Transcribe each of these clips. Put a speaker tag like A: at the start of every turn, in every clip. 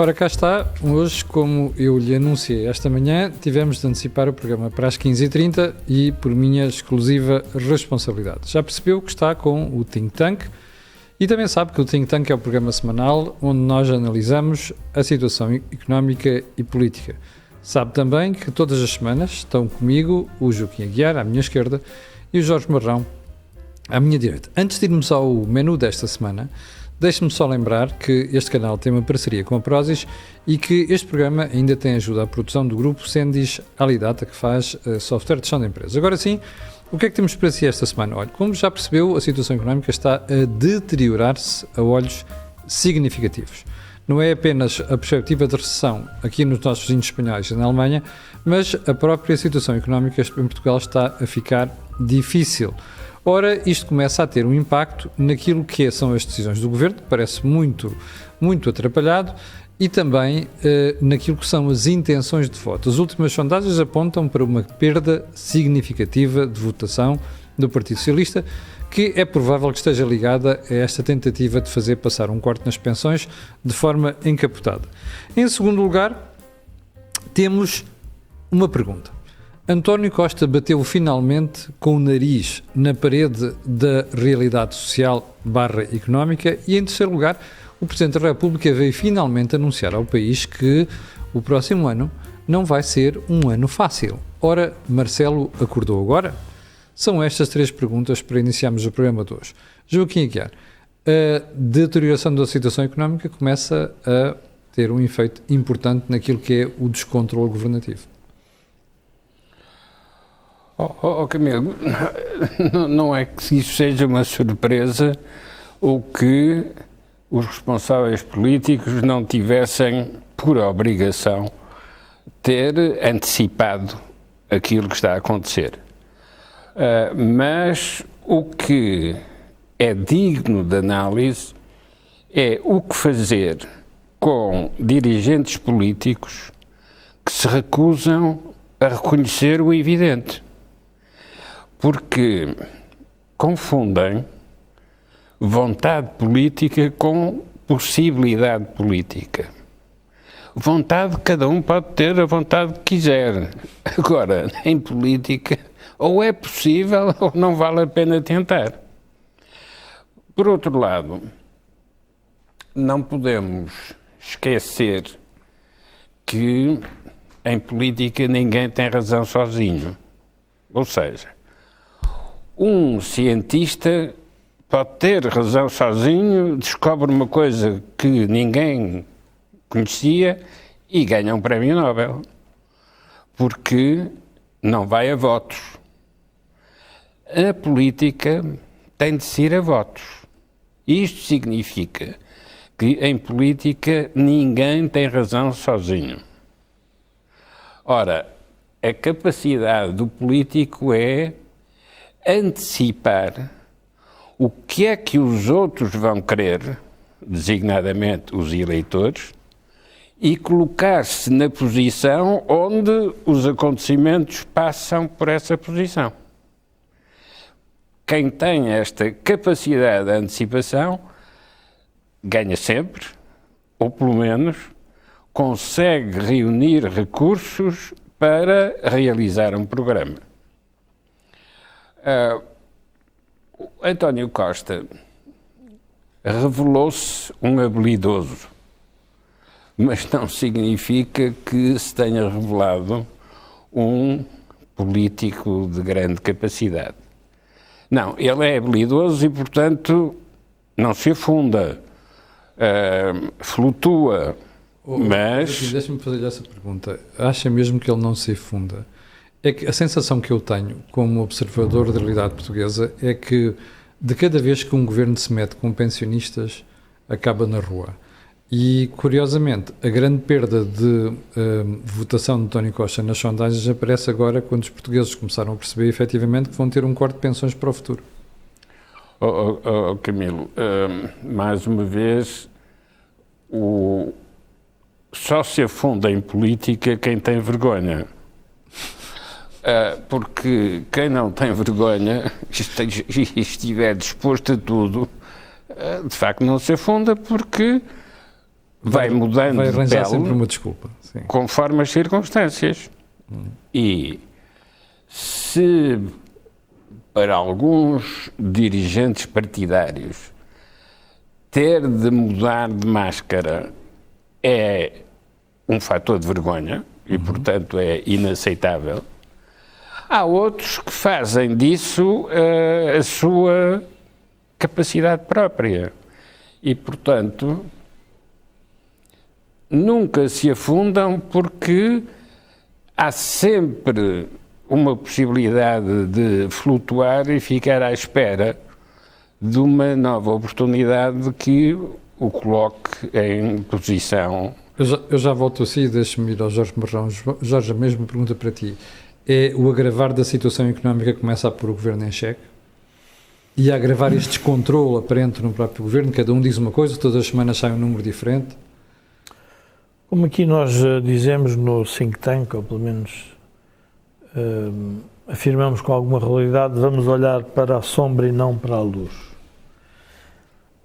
A: Ora, cá está. Hoje, como eu lhe anunciei esta manhã, tivemos de antecipar o programa para as 15h30 e por minha exclusiva responsabilidade. Já percebeu que está com o Think Tank e também sabe que o Think Tank é o programa semanal onde nós analisamos a situação económica e política. Sabe também que todas as semanas estão comigo o Joaquim Aguiar, à minha esquerda, e o Jorge Marrão, à minha direita. Antes de irmos ao menu desta semana, deixe-me só lembrar que este canal tem uma parceria com a Prozis e que este programa ainda tem ajuda à produção do grupo Sendis Alidata, que faz software de gestão de empresas. Agora sim, o que é que temos para si esta semana? Olha, como já percebeu, a situação económica está a deteriorar-se a olhos significativos. Não é apenas a perspectiva de recessão aqui nos nossos vizinhos espanhóis e na Alemanha, mas a própria situação económica em Portugal está a ficar difícil. Ora, isto começa a ter um impacto naquilo que são as decisões do Governo, que parece muito atrapalhado, e também naquilo que são as intenções de voto. As últimas sondagens apontam para uma perda significativa de votação do Partido Socialista, que é provável que esteja ligada a esta tentativa de fazer passar um corte nas pensões de forma encapotada. Em segundo lugar, temos uma pergunta. António Costa bateu finalmente com o nariz na parede da realidade social / económica e, em terceiro lugar, o Presidente da República veio finalmente anunciar ao país que o próximo ano não vai ser um ano fácil. Ora, Marcelo acordou agora? São estas três perguntas para iniciarmos o programa de hoje. Joaquim Aguiar, a deterioração da situação económica começa a ter um efeito importante naquilo que é o descontrole governativo.
B: Camilo, não é que isso seja uma surpresa ou que os responsáveis políticos não tivessem, por obrigação, ter antecipado aquilo que está a acontecer. Mas o que é digno de análise é o que fazer com dirigentes políticos que se recusam a reconhecer o evidente. Porque confundem vontade política com possibilidade política. Vontade, cada um pode ter a vontade que quiser. Agora, em política, ou é possível ou não vale a pena tentar. Por outro lado, não podemos esquecer que em política ninguém tem razão sozinho. Ou seja, um cientista pode ter razão sozinho, descobre uma coisa que ninguém conhecia e ganha um prémio Nobel, porque não vai a votos. A política tem de ser a votos. Isto significa que em política ninguém tem razão sozinho. Ora, a capacidade do político é antecipar o que é que os outros vão querer, designadamente os eleitores, e colocar-se na posição onde os acontecimentos passam por essa posição. Quem tem esta capacidade de antecipação ganha sempre, ou pelo menos consegue reunir recursos para realizar um programa. António Costa revelou-se um habilidoso, mas não significa que se tenha revelado um político de grande capacidade. Não, ele é habilidoso e, portanto, não se afunda, flutua, mas...
A: Deixa-me fazer essa pergunta. Acha mesmo que ele não se afunda? É que a sensação que eu tenho como observador da realidade portuguesa é que de cada vez que um governo se mete com pensionistas, acaba na rua. E, curiosamente, a grande perda de votação de António Costa nas sondagens aparece agora quando os portugueses começaram a perceber efetivamente que vão ter um corte de pensões para o futuro.
B: Camilo, mais uma vez, só se afunda em política quem tem vergonha. Porque quem não tem vergonha e estiver disposto a tudo, de facto não se afunda, porque vai mudando
A: vai arranjar
B: de pele
A: sempre uma desculpa. Sim.
B: conforme as circunstâncias. E se para alguns dirigentes partidários ter de mudar de máscara é um fator de vergonha e, portanto, é inaceitável, há outros que fazem disso a sua capacidade própria e, portanto, nunca se afundam porque há sempre uma possibilidade de flutuar e ficar à espera de uma nova oportunidade que o coloque em posição.
A: Eu já volto assim, deixa-me ir ao Jorge Marrão. Jorge, a mesma pergunta para ti. É o agravar da situação económica que começa a pôr o governo em xeque? E a agravar este descontrole aparente no próprio governo? Cada um diz uma coisa, todas as semanas sai um número diferente?
C: Como aqui nós dizemos no think tank, ou pelo menos afirmamos com alguma realidade, vamos olhar para a sombra e não para a luz.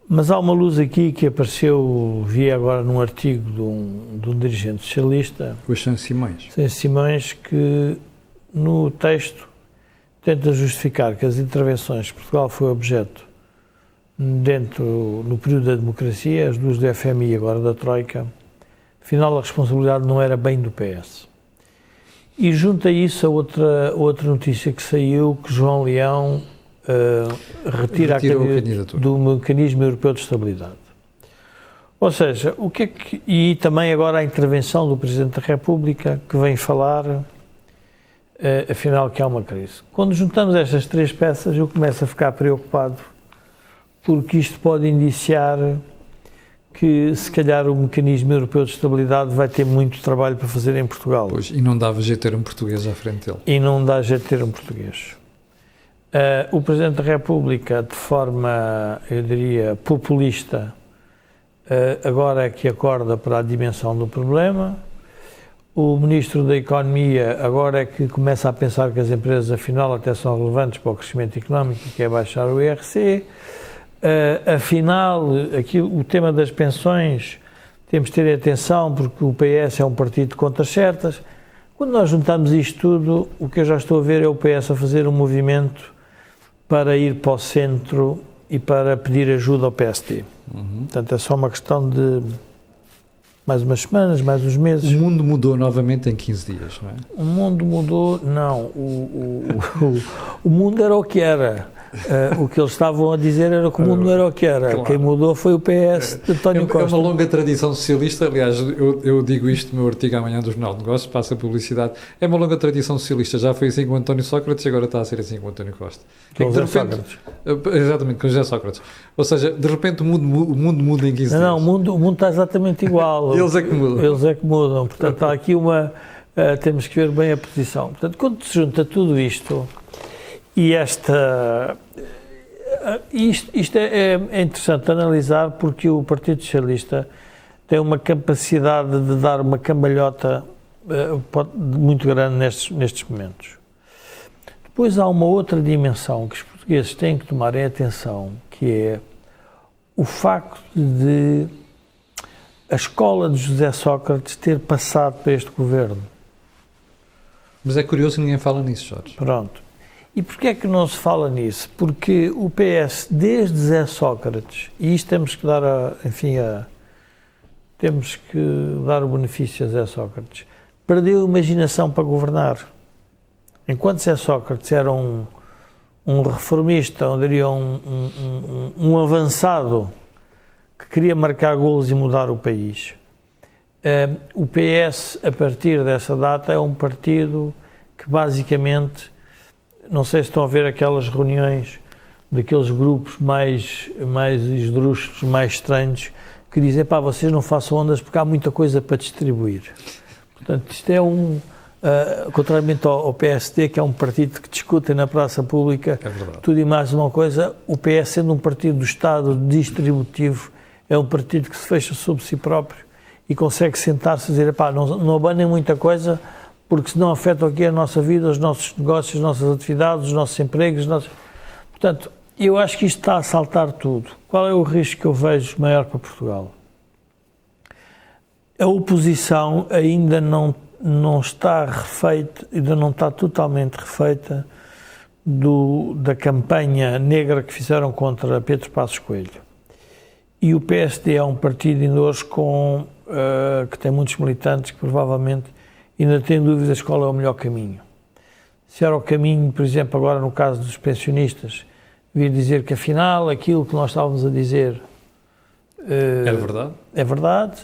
C: Mas há uma luz aqui que apareceu, vi agora num artigo de um dirigente socialista,
A: O Santos Simões.
C: Simões, que no texto tenta justificar que as intervenções que Portugal foi objeto no período da democracia, as duas do FMI e agora da Troika, afinal a responsabilidade não era bem do PS. E junto a isso a outra notícia que saiu, que João Leão retira a candidatura do Mecanismo Europeu de Estabilidade. Ou seja, e também agora a intervenção do Presidente da República, que vem falar, afinal, que há uma crise. Quando juntamos estas três peças, eu começo a ficar preocupado, porque isto pode indiciar que, se calhar, o Mecanismo Europeu de Estabilidade vai ter muito trabalho para fazer em Portugal.
A: Pois, e não dava jeito de ter um português à frente dele.
C: E não dá jeito de ter um português. O Presidente da República, de forma, eu diria, populista, agora é que acorda para a dimensão do problema. O Ministro da Economia agora é que começa a pensar que as empresas, afinal, até são relevantes para o crescimento económico e quer baixar o IRC. Afinal, aqui, o tema das pensões, temos de ter atenção porque o PS é um partido de contas certas. Quando nós juntamos isto tudo, o que eu já estou a ver é o PS a fazer um movimento para ir para o centro e para pedir ajuda ao PSD. Portanto, é só uma questão de mais umas semanas, mais uns meses.
A: O mundo mudou novamente em 15 dias, não é?
C: O mundo mudou, não. O mundo era o que era. O que eles estavam a dizer era que o mundo não era o que era.
A: Claro.
C: Quem mudou foi o PS de António Costa.
A: É uma longa tradição socialista, aliás, eu digo isto no meu artigo amanhã do Jornal de Negócios, passa a publicidade. É uma longa tradição socialista, já foi assim com António Sócrates e agora está a ser assim com António Costa.
C: Com José Sócrates.
A: Exatamente, com José Sócrates. Ou seja, de repente o mundo muda em 15 dias.
C: Não, o mundo está exatamente igual.
A: Eles é que mudam.
C: Eles é que mudam. Portanto, há aqui temos que ver bem a posição. Portanto, quando se junta tudo isto e isto é interessante analisar, porque o Partido Socialista tem uma capacidade de dar uma cambalhota muito grande nestes momentos. Depois há uma outra dimensão que os portugueses têm que tomar em atenção, que é o facto de a escola de José Sócrates ter passado para este governo.
A: Mas é curioso que ninguém fala nisso, Jorge.
C: Pronto. E porquê é que não se fala nisso? Porque o PS, desde José Sócrates, e isto temos que dar temos que dar o benefício a José Sócrates, perdeu a imaginação para governar. Enquanto José Sócrates era um reformista, eu diria um avançado, que queria marcar golos e mudar o país, o PS, a partir dessa data, é um partido que basicamente, não sei se estão a ver aquelas reuniões daqueles grupos mais esdrúxulos, mais estranhos, que dizem, pá, vocês não façam ondas porque há muita coisa para distribuir. Portanto, isto é contrariamente ao PSD, que é um partido que discute na praça pública tudo e mais uma coisa, o PS, sendo um partido do Estado distributivo, é um partido que se fecha sobre si próprio e consegue sentar-se e dizer, pá, não abanem muita coisa, porque senão afeta aqui a nossa vida, os nossos negócios, as nossas atividades, os nossos empregos. Portanto, eu acho que isto está a saltar tudo. Qual é o risco que eu vejo maior para Portugal? a oposição ainda não está refeita, ainda não está totalmente refeita da campanha negra que fizeram contra Pedro Passos Coelho. E o PSD é um partido ainda hoje que tem muitos militantes que provavelmente ainda têm dúvidas qual é o melhor caminho. Se era o caminho, por exemplo, agora no caso dos pensionistas, vir dizer que afinal aquilo que nós estávamos a dizer é verdade,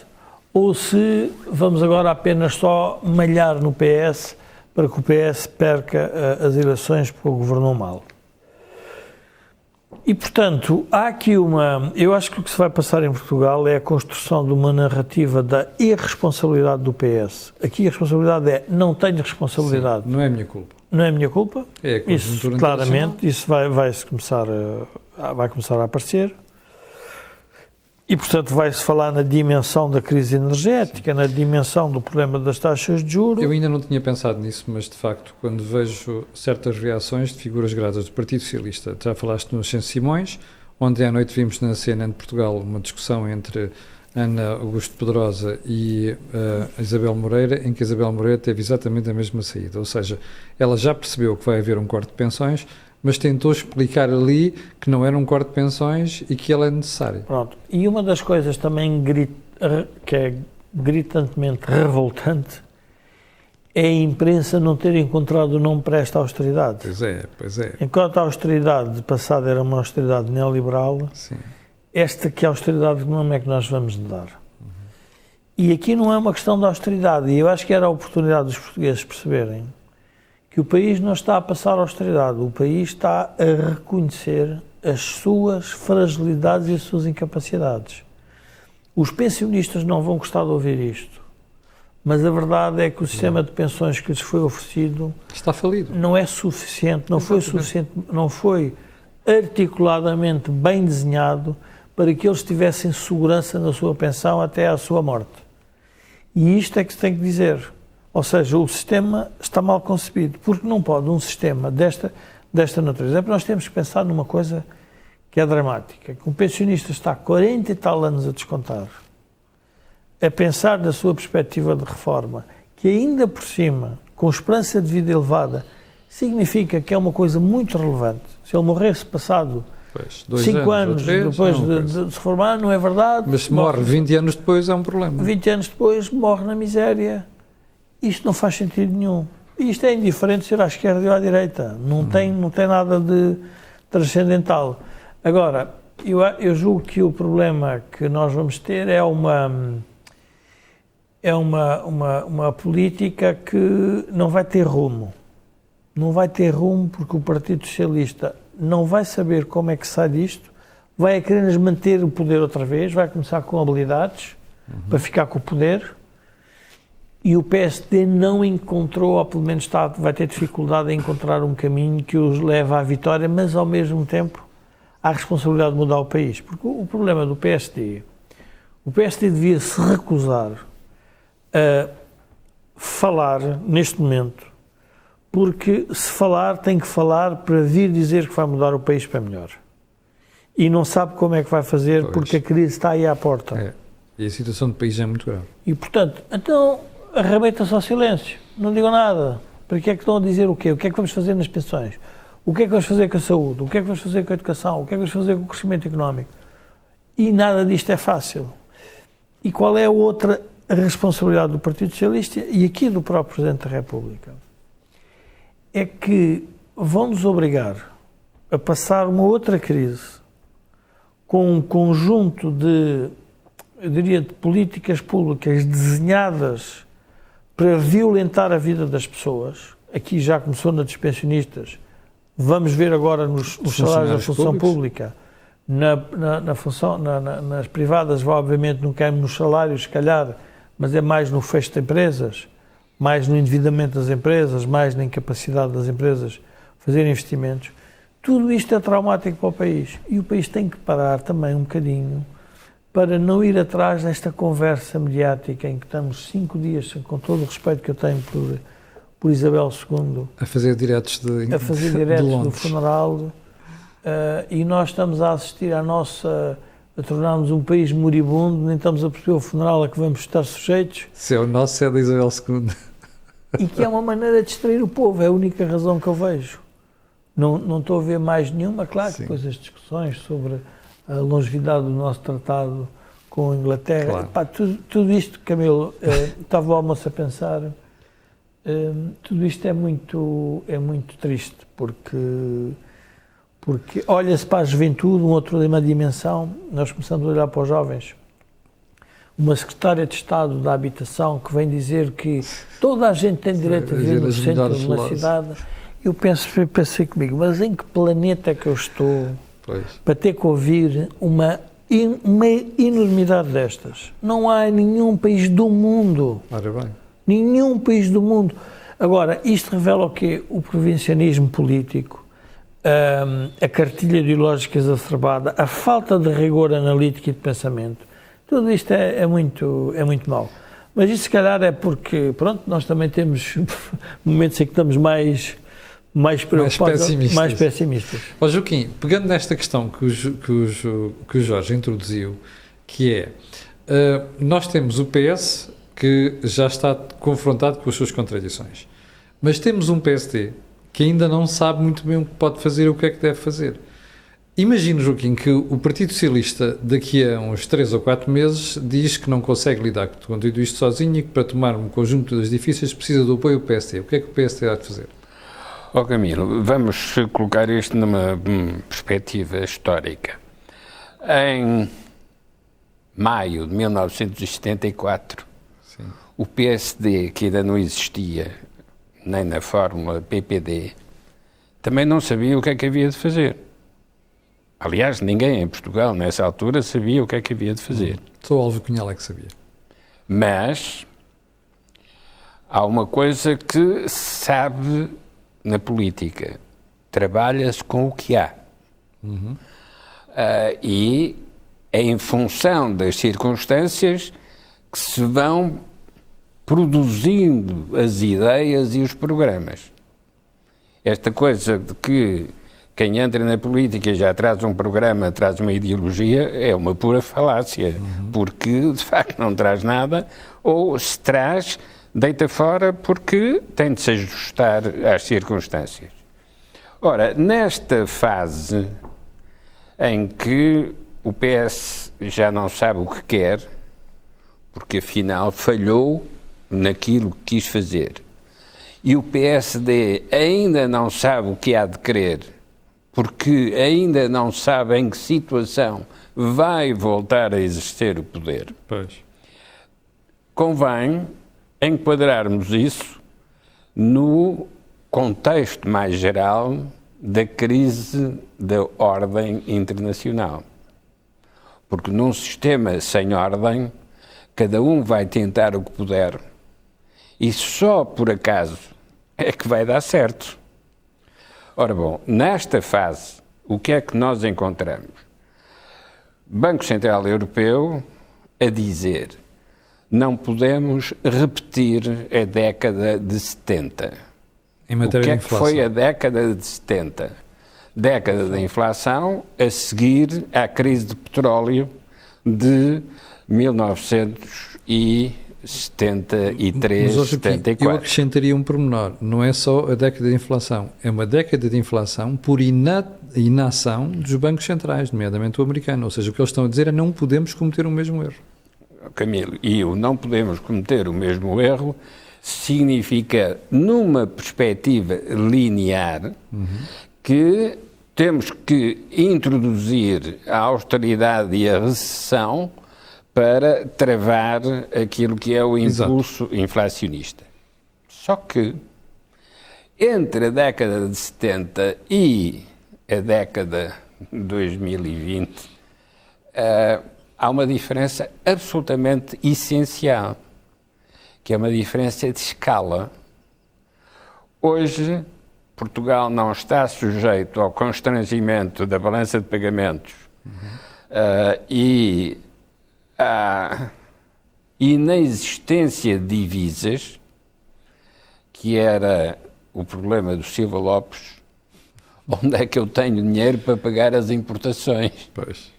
C: ou se vamos agora apenas só malhar no PS para que o PS perca as eleições porque o governou mal. E, portanto, há aqui eu acho que o que se vai passar em Portugal é a construção de uma narrativa da irresponsabilidade do PS. Aqui a responsabilidade é, não tenho responsabilidade.
A: Sim, não é a minha culpa.
C: Não é a minha culpa.
A: É a conjuntura
C: isso, claramente, isso vai começar a aparecer. E, portanto, vai-se falar na dimensão da crise energética, na dimensão do problema das taxas de juros.
A: Eu ainda não tinha pensado nisso, mas, de facto, quando vejo certas reações de figuras gradas do Partido Socialista, já falaste no Ascenso Simões, ontem à noite vimos na CNN de Portugal uma discussão entre Ana Augusto Pedrosa e Isabel Moreira, em que a Isabel Moreira teve exatamente a mesma saída, ou seja, ela já percebeu que vai haver um corte de pensões, mas tentou explicar ali que não era um corte de pensões e que ele é necessário.
C: Pronto. E uma das coisas também que é gritantemente revoltante é a imprensa não ter encontrado o nome para esta austeridade.
A: Pois é.
C: Enquanto a austeridade passada era uma austeridade neoliberal,
A: sim,
C: esta que é a austeridade, que nome é que nós vamos dar? E aqui não é uma questão de austeridade, e eu acho que era a oportunidade dos portugueses perceberem que o país não está a passar austeridade, o país está a reconhecer as suas fragilidades e as suas incapacidades. Os pensionistas não vão gostar de ouvir isto, mas a verdade é que o sistema de pensões que lhes foi oferecido
A: está falido.
C: Não é suficiente, não foi articuladamente bem desenhado para que eles tivessem segurança na sua pensão até à sua morte. E isto é que se tem que dizer. Ou seja, o sistema está mal concebido, porque não pode um sistema desta natureza. É porque nós temos que pensar numa coisa que é dramática, que um pensionista está há 40 e tal anos a descontar, a pensar na sua perspectiva de reforma, que ainda por cima, com esperança de vida elevada, significa que é uma coisa muito relevante. Se ele morresse passado 5 anos depois de se formar, não é verdade.
A: Mas se morre 20 anos depois é um problema.
C: 20 anos depois morre na miséria. Isto não faz sentido nenhum. Isto é indiferente ser à esquerda ou à direita. Não tem nada de transcendental. Agora, eu julgo que o problema que nós vamos ter é uma política que não vai ter rumo. Não vai ter rumo porque o Partido Socialista não vai saber como é que sai disto, vai querer manter o poder outra vez, vai começar com habilidades para ficar com o poder. E o PSD não encontrou, ou pelo menos vai ter dificuldade em encontrar um caminho que os leve à vitória, mas ao mesmo tempo há a responsabilidade de mudar o país. Porque o problema do PSD, o PSD devia se recusar a falar neste momento, porque se falar tem que falar para vir dizer que vai mudar o país para melhor. E não sabe como é que vai fazer porque a crise está aí à porta.
A: E a situação do país é muito grave.
C: E portanto, então arrebenta-se ao silêncio, não digam nada. Para que é que estão a dizer o quê? O que é que vamos fazer nas pensões? O que é que vamos fazer com a saúde? O que é que vamos fazer com a educação? O que é que vamos fazer com o crescimento económico? E nada disto é fácil. E qual é a outra responsabilidade do Partido Socialista e aqui do próprio Presidente da República? É que vão-nos obrigar a passar uma outra crise com um conjunto de, eu diria, de políticas públicas desenhadas para violentar a vida das pessoas. Aqui já começou na dos pensionistas, vamos ver agora nos salários da função pública, nas privadas, obviamente não queremos nos salários, se calhar, mas é mais no fecho de empresas, mais no endividamento das empresas, mais na incapacidade das empresas fazerem investimentos. Tudo isto é traumático para o país e o país tem que parar também um bocadinho para não ir atrás desta conversa mediática em que estamos 5 dias, com todo o respeito que eu tenho por Isabel II,
A: a fazer diretos do
C: funeral, e nós estamos a assistir à nossa a tornarmos um país moribundo, nem estamos a perceber o funeral a que vamos estar sujeitos.
A: Se é o nosso, é da Isabel II.
C: E que é uma maneira de distrair o povo, é a única razão que eu vejo. Não estou a ver mais nenhuma, claro que depois as discussões sobre a longevidade do nosso tratado com a Inglaterra,
A: Claro.
C: pá, tudo isto, Camilo, estava ao almoço a pensar, tudo isto é muito triste, porque olha-se para a juventude, uma dimensão, nós começamos a olhar para os jovens, uma secretária de Estado da Habitação que vem dizer que toda a gente tem direito a viver no centro de uma cidade. Eu pensei comigo, mas em que planeta é que eu estou para ter que ouvir uma enormidade destas? Não há nenhum país do mundo.
A: Ora bem.
C: Nenhum país do mundo. Agora, isto revela o quê? O provincianismo político, a cartilha ideológica exacerbada, a falta de rigor analítico e de pensamento. Tudo isto é muito mau. Mas isso, se calhar, é porque, pronto, nós também temos momentos em que estamos mais preocupados, mais pessimistas.
A: Ó Joaquim, pegando nesta questão que o Jorge introduziu, que é, nós temos o PS que já está confrontado com as suas contradições, mas temos um PSD que ainda não sabe muito bem o que pode fazer e o que é que deve fazer. Imagino, Joaquim, que o Partido Socialista, daqui a uns 3 ou 4 meses, diz que não consegue lidar com tudo isto sozinho e que para tomar um conjunto das difíceis precisa do apoio do PSD. O que é que o PSD há de fazer?
B: Ó Camilo, vamos colocar isto numa perspectiva histórica. Em maio de 1974, o PSD, que ainda não existia, nem na fórmula PPD, também não sabia o que é que havia de fazer. Aliás, ninguém em Portugal, nessa altura, sabia o que é que havia de fazer.
A: Só o Álvaro Cunhal é que sabia.
B: Mas há uma coisa que se sabe na política. Trabalha-se com o que há. E é em função das circunstâncias que se vão produzindo as ideias e os programas. Esta coisa de que quem entra na política já traz um programa, traz uma ideologia, é uma pura falácia, porque de facto não traz nada, ou se traz, deita fora porque tem de se ajustar às circunstâncias. Ora, nesta fase em que o PS já não sabe o que quer, porque afinal falhou naquilo que quis fazer, e o PSD ainda não sabe o que há de querer, porque ainda não sabe em que situação vai voltar a exercer o poder, convém enquadrarmos isso no contexto mais geral da crise da ordem internacional. Porque num sistema sem ordem, cada um vai tentar o que puder e só por acaso é que vai dar certo. Ora bom, nesta fase, o que é que nós encontramos? Banco Central Europeu a dizer: não podemos repetir a década de 70.
A: Em matéria
B: o que é
A: de
B: que
A: inflação.
B: foi a década de 70? Década da inflação a seguir à crise de petróleo de 1973,
A: Eu
B: 74.
A: acrescentaria um pormenor. Não é só a década de inflação. É uma década de inflação por inação dos bancos centrais, nomeadamente o americano. Ou seja, o que eles estão a dizer é não podemos cometer o mesmo erro.
B: Camilo, e o não podemos cometer o mesmo erro significa, numa perspectiva linear, que temos que introduzir a austeridade e a recessão para travar aquilo que é o impulso inflacionista. Só que, entre a década de 70 e a década de 2020, há uma diferença absolutamente essencial, que é uma diferença de escala. Hoje, Portugal não está sujeito ao constrangimento da balança de pagamentos e à inexistência de divisas, que era o problema do Silva Lopes. Onde é que eu tenho dinheiro para pagar as importações?
A: Pois.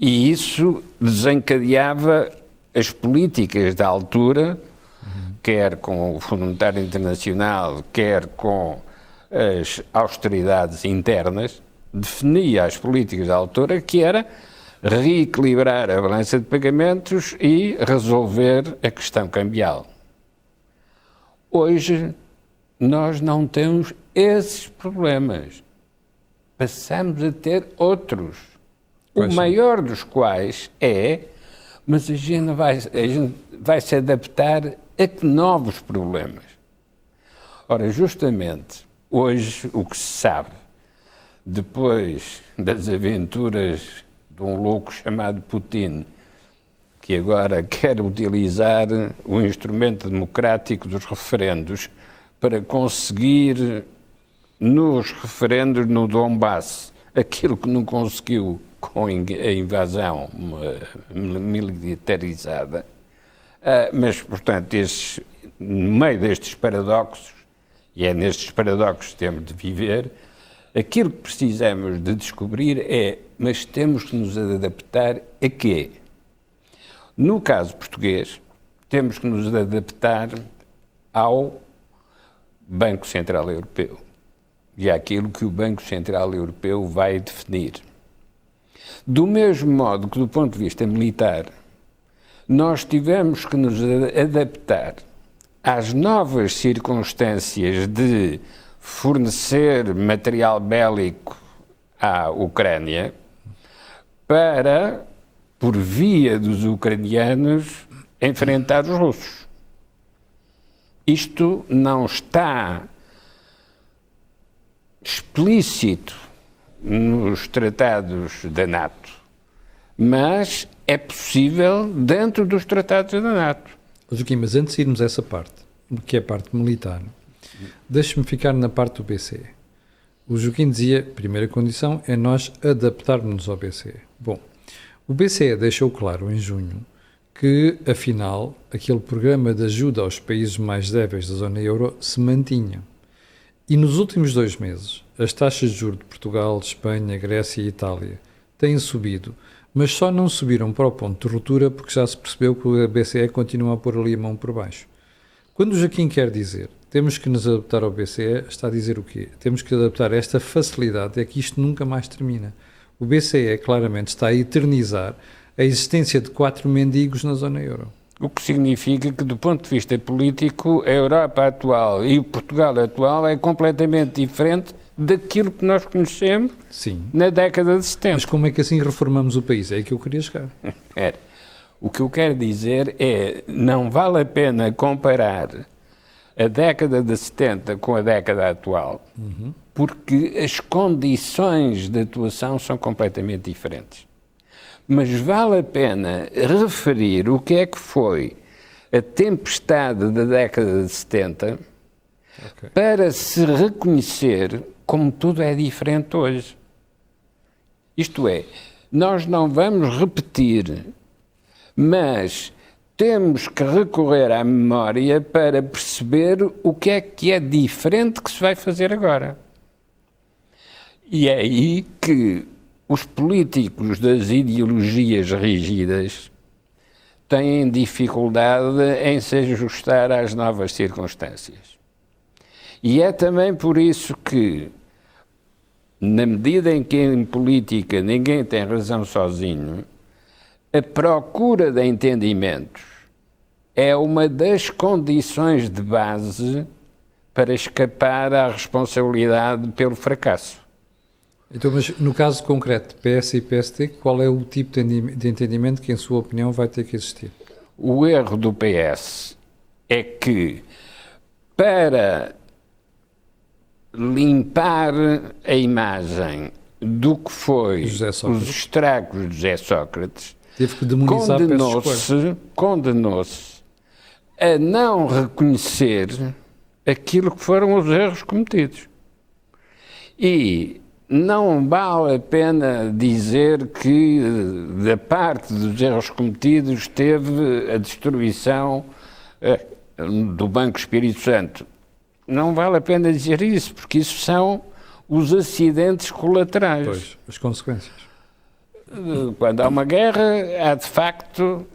B: E isso desencadeava as políticas da altura, quer com o Fundo Monetário Internacional, quer com as austeridades internas, definia as políticas da altura, que era reequilibrar a balança de pagamentos e resolver a questão cambial. Hoje, nós não temos esses problemas. Passamos a ter outros. O maior dos quais mas a gente vai se adaptar a que novos problemas? Ora, justamente, hoje o que se sabe, depois das aventuras de um louco chamado Putin, que agora quer utilizar o instrumento democrático dos referendos para conseguir, nos referendos no Donbass, aquilo que não conseguiu com a invasão militarizada. Mas, portanto, no meio destes paradoxos, e é nestes paradoxos que temos de viver, aquilo que precisamos de descobrir mas temos que nos adaptar a quê? No caso português, temos que nos adaptar ao Banco Central Europeu e àquilo que o Banco Central Europeu vai definir. Do mesmo modo que, do ponto de vista militar, nós tivemos que nos adaptar às novas circunstâncias de fornecer material bélico à Ucrânia para, por via dos ucranianos, enfrentar os russos. Isto não está explícito nos tratados da NATO, mas é possível dentro dos tratados da NATO.
A: Joaquim, mas antes de irmos a essa parte, que é a parte militar, deixe-me ficar na parte do BCE. O Joaquim dizia, a primeira condição é nós adaptarmos-nos ao BCE. Bom, o BCE deixou claro em junho que, afinal, aquele programa de ajuda aos países mais débeis da zona euro se mantinha. E nos últimos 2 meses, as taxas de juros de Portugal, Espanha, Grécia e Itália têm subido, mas só não subiram para o ponto de ruptura porque já se percebeu que o BCE continua a pôr ali a mão por baixo. Quando o Joaquim quer dizer temos que nos adaptar ao BCE, está a dizer o quê? Temos que adaptar esta facilidade, é que isto nunca mais termina. O BCE claramente está a eternizar a existência de 4 mendigos na zona euro.
B: O que significa que, do ponto de vista político, a Europa atual e o Portugal atual é completamente diferente daquilo que nós conhecemos na década de 70.
A: Mas como é que assim reformamos o país? É aí que eu queria chegar.
B: O que eu quero dizer não vale a pena comparar a década de 70 com a década atual, porque as condições de atuação são completamente diferentes. Mas vale a pena referir o que é que foi a tempestade da década de 70 para se reconhecer como tudo é diferente hoje. Isto é, nós não vamos repetir, mas temos que recorrer à memória para perceber o que é diferente que se vai fazer agora. E é aí que os políticos das ideologias rígidas têm dificuldade em se ajustar às novas circunstâncias. E é também por isso que, na medida em que em política ninguém tem razão sozinho, a procura de entendimentos é uma das condições de base para escapar à responsabilidade pelo fracasso.
A: Então, mas no caso concreto de PS e PST, qual é o tipo de entendimento que, em sua opinião, vai ter que existir?
B: O erro do PS é que, para limpar a imagem do que foi os estragos de José Sócrates,
A: teve que demonizar,
B: condenou-se a não reconhecer aquilo que foram os erros cometidos. E não vale a pena dizer que, da parte dos erros cometidos, teve a destruição do Banco Espírito Santo. Não vale a pena dizer isso, porque isso são os acidentes colaterais.
A: Pois, as consequências.
B: quando há uma guerra, há de facto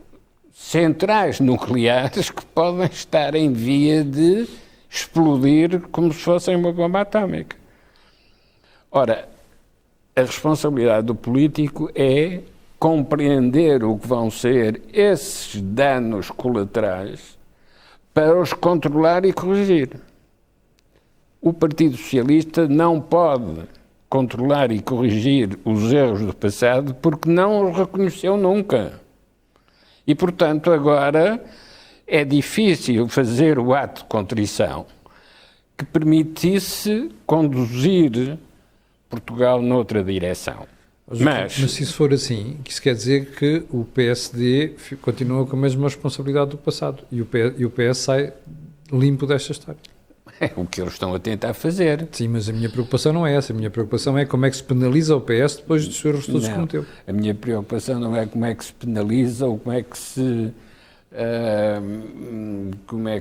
B: centrais nucleares que podem estar em via de explodir como se fossem uma bomba atómica. Ora, a responsabilidade do político é compreender o que vão ser esses danos colaterais para os controlar e corrigir. O Partido Socialista não pode controlar e corrigir os erros do passado porque não os reconheceu nunca. E, portanto, agora é difícil fazer o ato de contrição que permitisse conduzir Portugal noutra direção.
A: Mas se isso for assim, isso quer dizer que o PSD continua com a mesma responsabilidade do passado e o PS sai limpo desta história.
B: É o que eles estão a tentar fazer.
A: Sim, mas a minha preocupação não é essa. A minha preocupação é como é que se penaliza o PS depois dos erros todos que cometeu.
B: A minha preocupação não é como é que se penaliza ou como é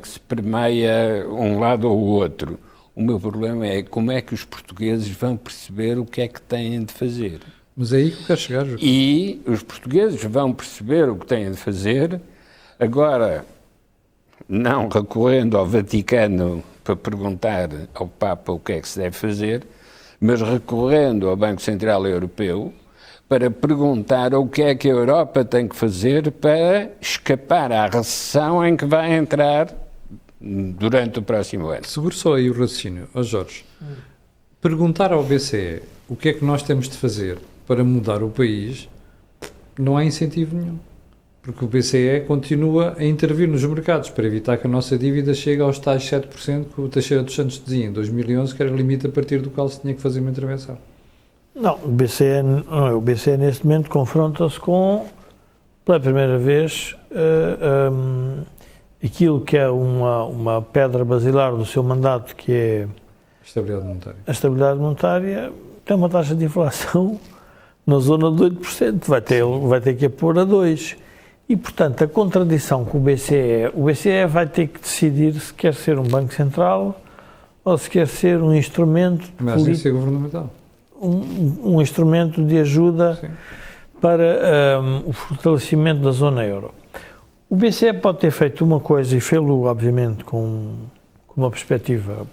B: que se permeia um lado ou o outro. O meu problema é como é que os portugueses vão perceber o que é que têm de fazer.
A: Mas é aí que eu quero chegar, Júlio.
B: E os portugueses vão perceber o que têm de fazer, agora, não recorrendo ao Vaticano para perguntar ao Papa o que é que se deve fazer, mas recorrendo ao Banco Central Europeu para perguntar o que é que a Europa tem que fazer para escapar à recessão em que vai entrar durante o próximo ano.
A: Seguro só aí o raciocínio. Jorge, perguntar ao BCE o que é que nós temos de fazer para mudar o país, não há incentivo nenhum. Porque o BCE continua a intervir nos mercados para evitar que a nossa dívida chegue aos tais 7% que o Teixeira dos Santos dizia em 2011, que era o limite a partir do qual se tinha que fazer uma intervenção.
C: Não, o BCE neste momento confronta-se com, pela primeira vez, aquilo que é uma pedra basilar do seu mandato, que é a estabilidade monetária, tem uma taxa de inflação na zona de 8%, vai ter que a pôr a 2%. E, portanto, a contradição com o BCE vai ter que decidir se quer ser um banco central ou se quer ser um instrumento
A: político governamental.
C: Um instrumento de ajuda para o fortalecimento da zona euro. O BCE pode ter feito uma coisa, e fê-lo, obviamente, com uma perspectiva,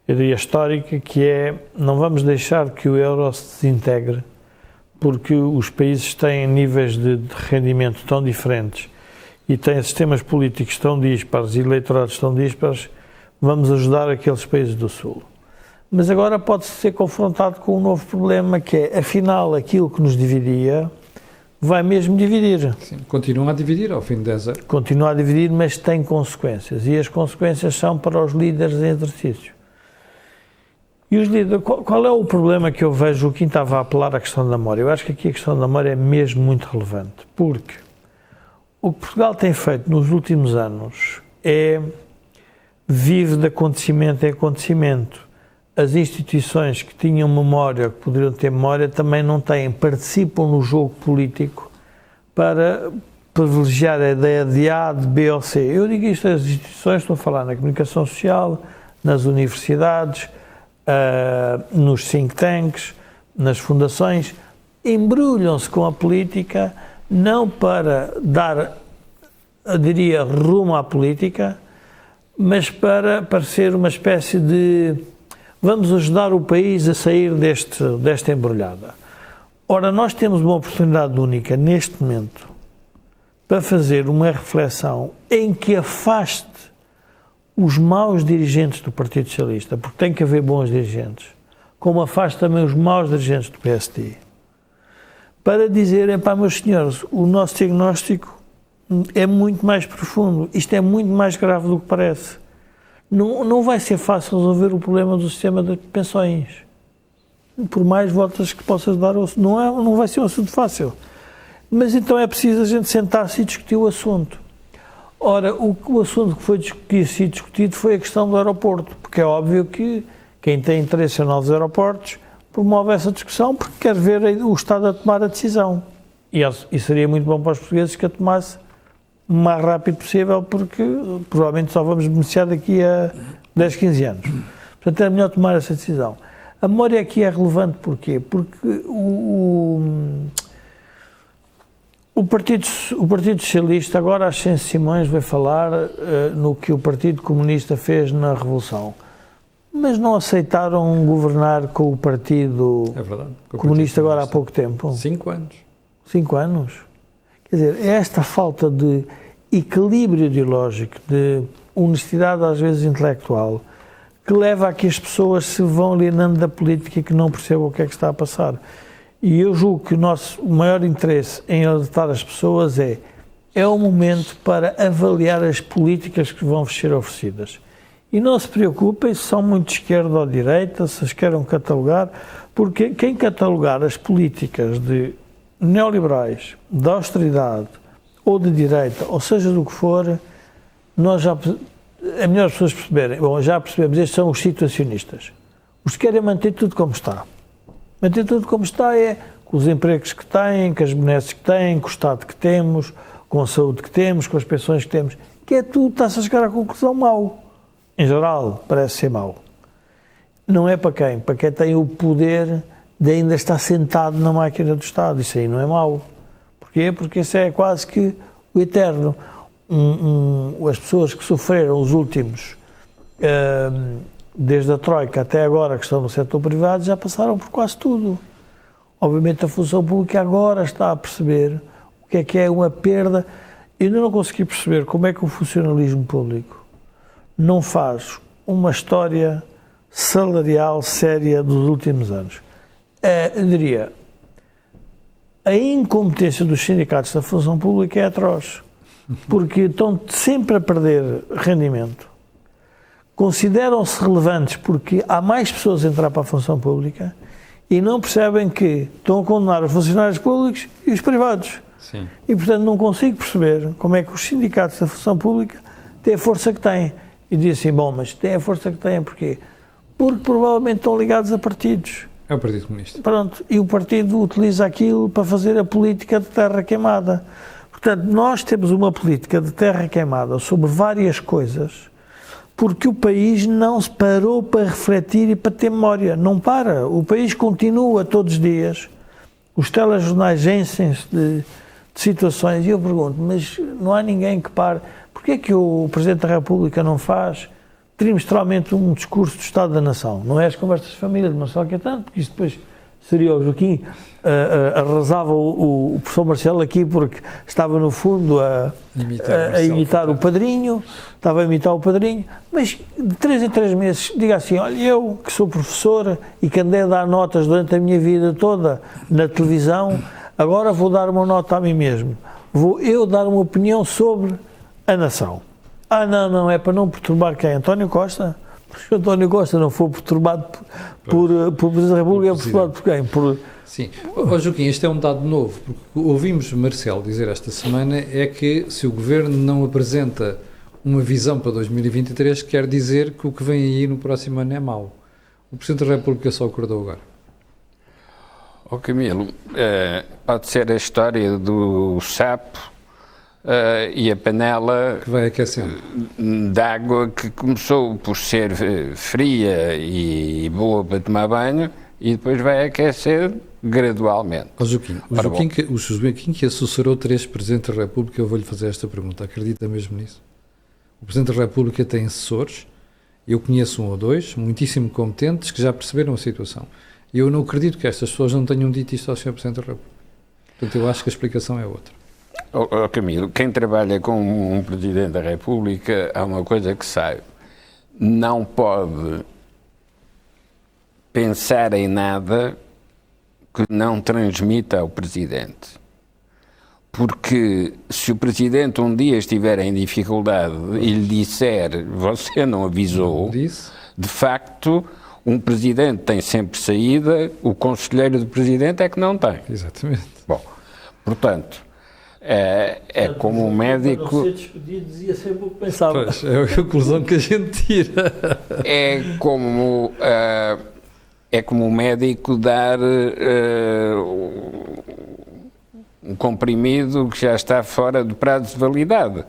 C: eu diria, histórica, que é: não vamos deixar que o euro se desintegre, porque os países têm níveis de rendimento tão diferentes e têm sistemas políticos tão dispares e eleitorados tão dispares, vamos ajudar aqueles países do Sul. Mas agora pode-se ser confrontado com um novo problema, que é, afinal, aquilo que nos dividia vai mesmo dividir.
A: Sim, continua a dividir ao fim de 10 anos.
C: Continua a dividir, mas tem consequências. E as consequências são para os líderes em exercício. E os líderes, qual é o problema que eu vejo? O Kim estava a apelar à questão da memória. Eu acho que aqui a questão da memória é mesmo muito relevante, porque o que Portugal tem feito nos últimos anos é vive de acontecimento em acontecimento. As instituições que tinham memória, que poderiam ter memória, também não têm, participam no jogo político para privilegiar a ideia de A, de B ou C. Eu digo isto às instituições, estou a falar na comunicação social, nas universidades, nos think tanks, nas fundações, embrulham-se com a política, não para dar, eu diria, rumo à política, mas para ser uma espécie de vamos ajudar o país a sair desta embrulhada. Ora, nós temos uma oportunidade única neste momento para fazer uma reflexão em que afaste os maus dirigentes do Partido Socialista, porque tem que haver bons dirigentes, como afaste também os maus dirigentes do PSD, para dizerem, pá, meus senhores, o nosso diagnóstico é muito mais profundo, isto é muito mais grave do que parece. Não vai ser fácil resolver o problema do sistema de pensões, por mais voltas que possas dar, não vai ser um assunto fácil. Mas então é preciso a gente sentar-se e discutir o assunto. Ora, o assunto que foi discutido foi a questão do aeroporto, porque é óbvio que quem tem interesse em novos aeroportos promove essa discussão porque quer ver o Estado a tomar a decisão. E seria muito bom para os portugueses que a tomasse o mais rápido possível, porque provavelmente só vamos beneficiar daqui a 10, 15 anos. Portanto, é melhor tomar essa decisão. A memória aqui é relevante porquê? Porque O Partido Socialista, agora a Ascenso Simões vai falar no que o Partido Comunista fez na Revolução. Mas não aceitaram governar com o Partido Comunista agora há pouco tempo?
A: 5 anos.
C: 5 anos? Quer dizer, é esta falta de equilíbrio ideológico, de honestidade às vezes intelectual, que leva a que as pessoas se vão alienando da política e que não percebam o que é que está a passar. E eu julgo que o nosso maior interesse em alertar as pessoas é o momento para avaliar as políticas que vão ser oferecidas. E não se preocupem se são muito de esquerda ou de direita, se as queiram catalogar, porque quem catalogar as políticas de neoliberais, de austeridade ou de direita, ou seja do que for, nós já, é melhor as pessoas perceberem, bom, já percebemos, estes são os situacionistas. Os que querem manter tudo como está. Manter tudo como está é com os empregos que têm, com as benesses que têm, com o Estado que temos, com a saúde que temos, com as pensões que temos, que é tudo, está-se a chegar à conclusão mau. Em geral, parece ser mau. Não é para quem? Para quem tem o poder de ainda estar sentado na máquina do Estado. Isso aí não é mau. Porquê? Porque isso é quase que o eterno. As pessoas que sofreram os últimos, desde a Troika até agora, que estão no setor privado, já passaram por quase tudo. Obviamente a função pública agora está a perceber o que é uma perda. Eu ainda não consegui perceber como é que o funcionalismo público não faz uma história salarial séria dos últimos anos. Eu diria, a incompetência dos sindicatos da função pública é atroz, porque estão sempre a perder rendimento, consideram-se relevantes porque há mais pessoas a entrar para a função pública e não percebem que estão a condenar os funcionários públicos e os privados.
A: Sim.
C: E, portanto, não consigo perceber como é que os sindicatos da função pública têm a força que têm. E diz assim, bom, mas têm a força que têm porquê? Porque provavelmente estão ligados a partidos.
A: É o Partido Comunista.
C: Pronto, e o partido utiliza aquilo para fazer a política de terra queimada. Portanto, nós temos uma política de terra queimada sobre várias coisas, porque o país não se parou para refletir e para ter memória. Não para. O país continua todos os dias. Os telejornais enchem-se de situações. E eu pergunto, mas não há ninguém que pare. Porquê é que o Presidente da República não faz trimestralmente um discurso do Estado da Nação? Não é as conversas de família de Marcelo Caetano, porque isso depois seria o Joaquim, arrasava o professor Marcelo aqui porque estava no fundo a imitar o padrinho, estava a imitar o padrinho, mas de 3 em 3 meses diga assim, olha, eu que sou professora e que andei a dar notas durante a minha vida toda na televisão, agora vou dar uma nota a mim mesmo, vou eu dar uma opinião sobre a nação. Não, é para não perturbar quem? António Costa? Se António Costa não for perturbado por Presidente da República, é perturbado por quem?
A: Sim. Joaquim, este é um dado novo, porque ouvimos Marcelo dizer esta semana é que se o Governo não apresenta uma visão para 2023, quer dizer que o que vem aí no próximo ano é mau. O Presidente da República só acordou agora.
B: Camilo, pode ser a história do sapo e a panela
A: que vai aquecendo
B: de água que começou por ser fria e boa para tomar banho e depois vai aquecer gradualmente.
A: O Joaquim que assessorou 3 Presidentes da República, eu vou-lhe fazer esta pergunta, acredita mesmo nisso? O Presidente da República tem assessores, eu conheço 1 ou 2, muitíssimo competentes, que já perceberam a situação. E eu não acredito que estas pessoas não tenham dito isto ao Sr. Presidente da República. Portanto, eu acho que a explicação é outra.
B: Camilo, quem trabalha com um Presidente da República há uma coisa que sabe, não pode pensar em nada que não transmita ao Presidente. Porque se o Presidente um dia estiver em dificuldade e lhe disser, você não avisou, de facto, um Presidente tem sempre saída, o conselheiro do Presidente é que não tem.
A: Exatamente.
B: Bom, portanto, é como um médico...
C: Para não ser despedido, dizia sempre o que pensava.
A: Pois, é a conclusão que a gente tira.
B: É como um médico dar um comprimido que já está fora do prazo de validade.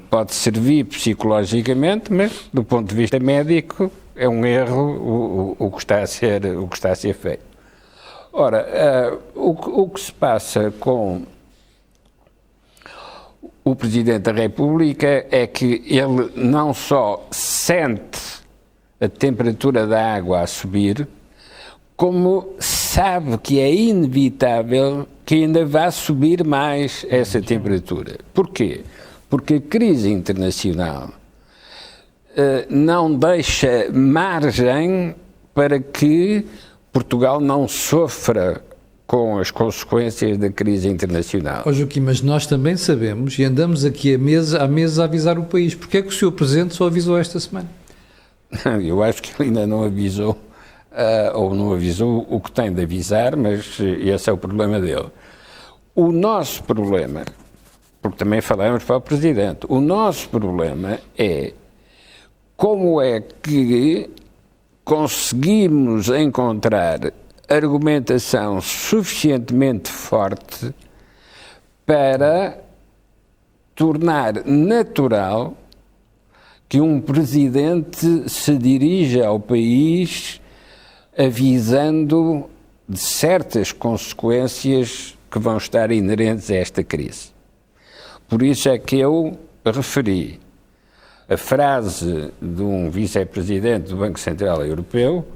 B: Pode servir psicologicamente, mas do ponto de vista médico é um erro o que está a ser feito. Ora, o que se passa com o Presidente da República é que ele não só sente a temperatura da água a subir, como sabe que é inevitável que ainda vá subir mais essa temperatura. Porquê? Porque a crise internacional não deixa margem para que Portugal não sofra com as consequências da crise internacional.
A: Ó Joaquim, mas nós também sabemos e andamos aqui há meses a avisar o país. Porquê é que o Sr. Presidente só avisou esta semana?
B: Eu acho que ele ainda não avisou, ou não avisou o que tem de avisar, mas esse é o problema dele. O nosso problema, porque também falamos para o Presidente, o nosso problema é como é que conseguimos encontrar argumentação suficientemente forte para tornar natural que um presidente se dirija ao país avisando de certas consequências que vão estar inerentes a esta crise. Por isso é que eu referi a frase de um vice-presidente do Banco Central Europeu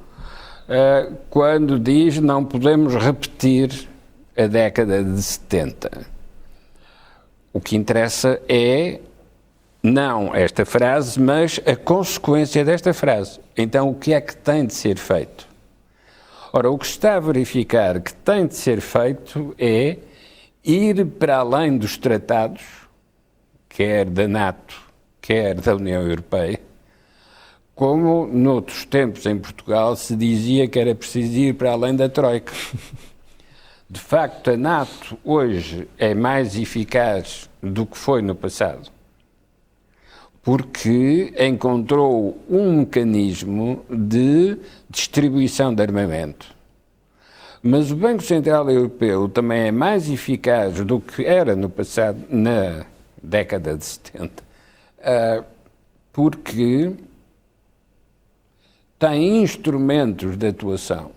B: quando diz não podemos repetir a década de 70. O que interessa é não esta frase, mas a consequência desta frase. Então, o que é que tem de ser feito? Ora, o que está a verificar que tem de ser feito é ir para além dos tratados, quer da NATO, quer da União Europeia, como noutros tempos em Portugal se dizia que era preciso ir para além da Troika. De facto, a NATO hoje é mais eficaz do que foi no passado, porque encontrou um mecanismo de distribuição de armamento. Mas o Banco Central Europeu também é mais eficaz do que era no passado, na década de 70, porque tem instrumentos de atuação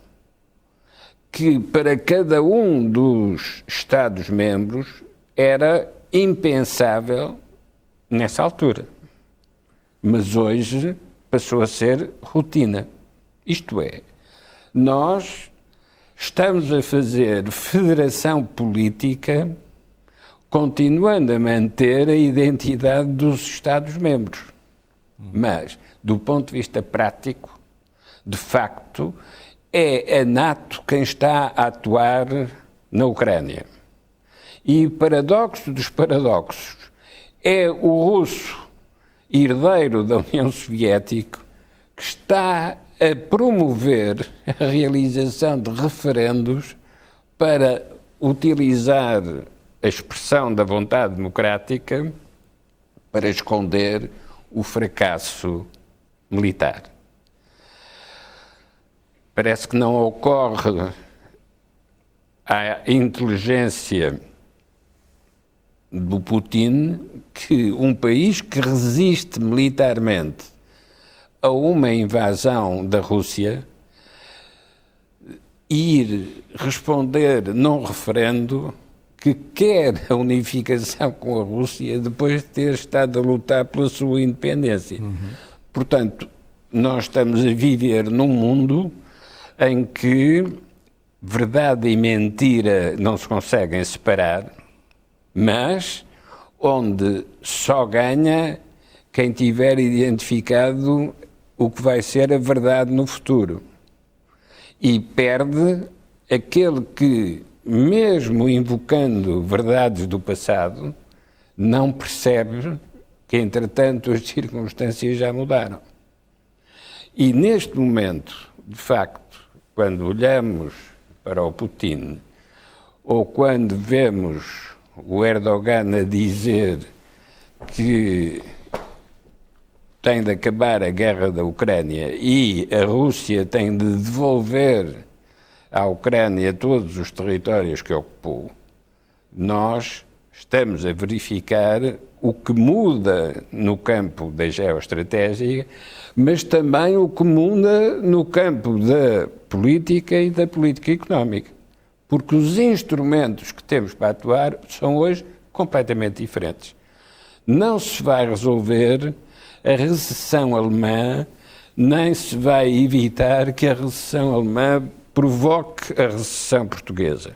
B: que para cada um dos Estados-membros era impensável nessa altura. Mas hoje passou a ser rotina. Isto é, nós estamos a fazer federação política continuando a manter a identidade dos Estados-membros. Mas, do ponto de vista prático, de facto, é a NATO quem está a atuar na Ucrânia. E o paradoxo dos paradoxos é o russo, herdeiro da União Soviética, que está a promover a realização de referendos para utilizar a expressão da vontade democrática para esconder o fracasso militar. Parece que não ocorre à inteligência do Putin que um país que resiste militarmente a uma invasão da Rússia ir responder num referendo que quer a unificação com a Rússia depois de ter estado a lutar pela sua independência. Portanto, nós estamos a viver num mundo em que verdade e mentira não se conseguem separar, mas onde só ganha quem tiver identificado o que vai ser a verdade no futuro. E perde aquele que, mesmo invocando verdades do passado, não percebe que, entretanto, as circunstâncias já mudaram. E neste momento, de facto, quando olhamos para o Putin, ou quando vemos o Erdogan a dizer que tem de acabar a guerra da Ucrânia e a Rússia tem de devolver à Ucrânia todos os territórios que ocupou, nós estamos a verificar o que muda no campo da geoestratégia, mas também o que muda no campo da política e da política económica. Porque os instrumentos que temos para atuar são hoje completamente diferentes. não se vai resolver a recessão alemã, nem se vai evitar que a recessão alemã provoque a recessão portuguesa.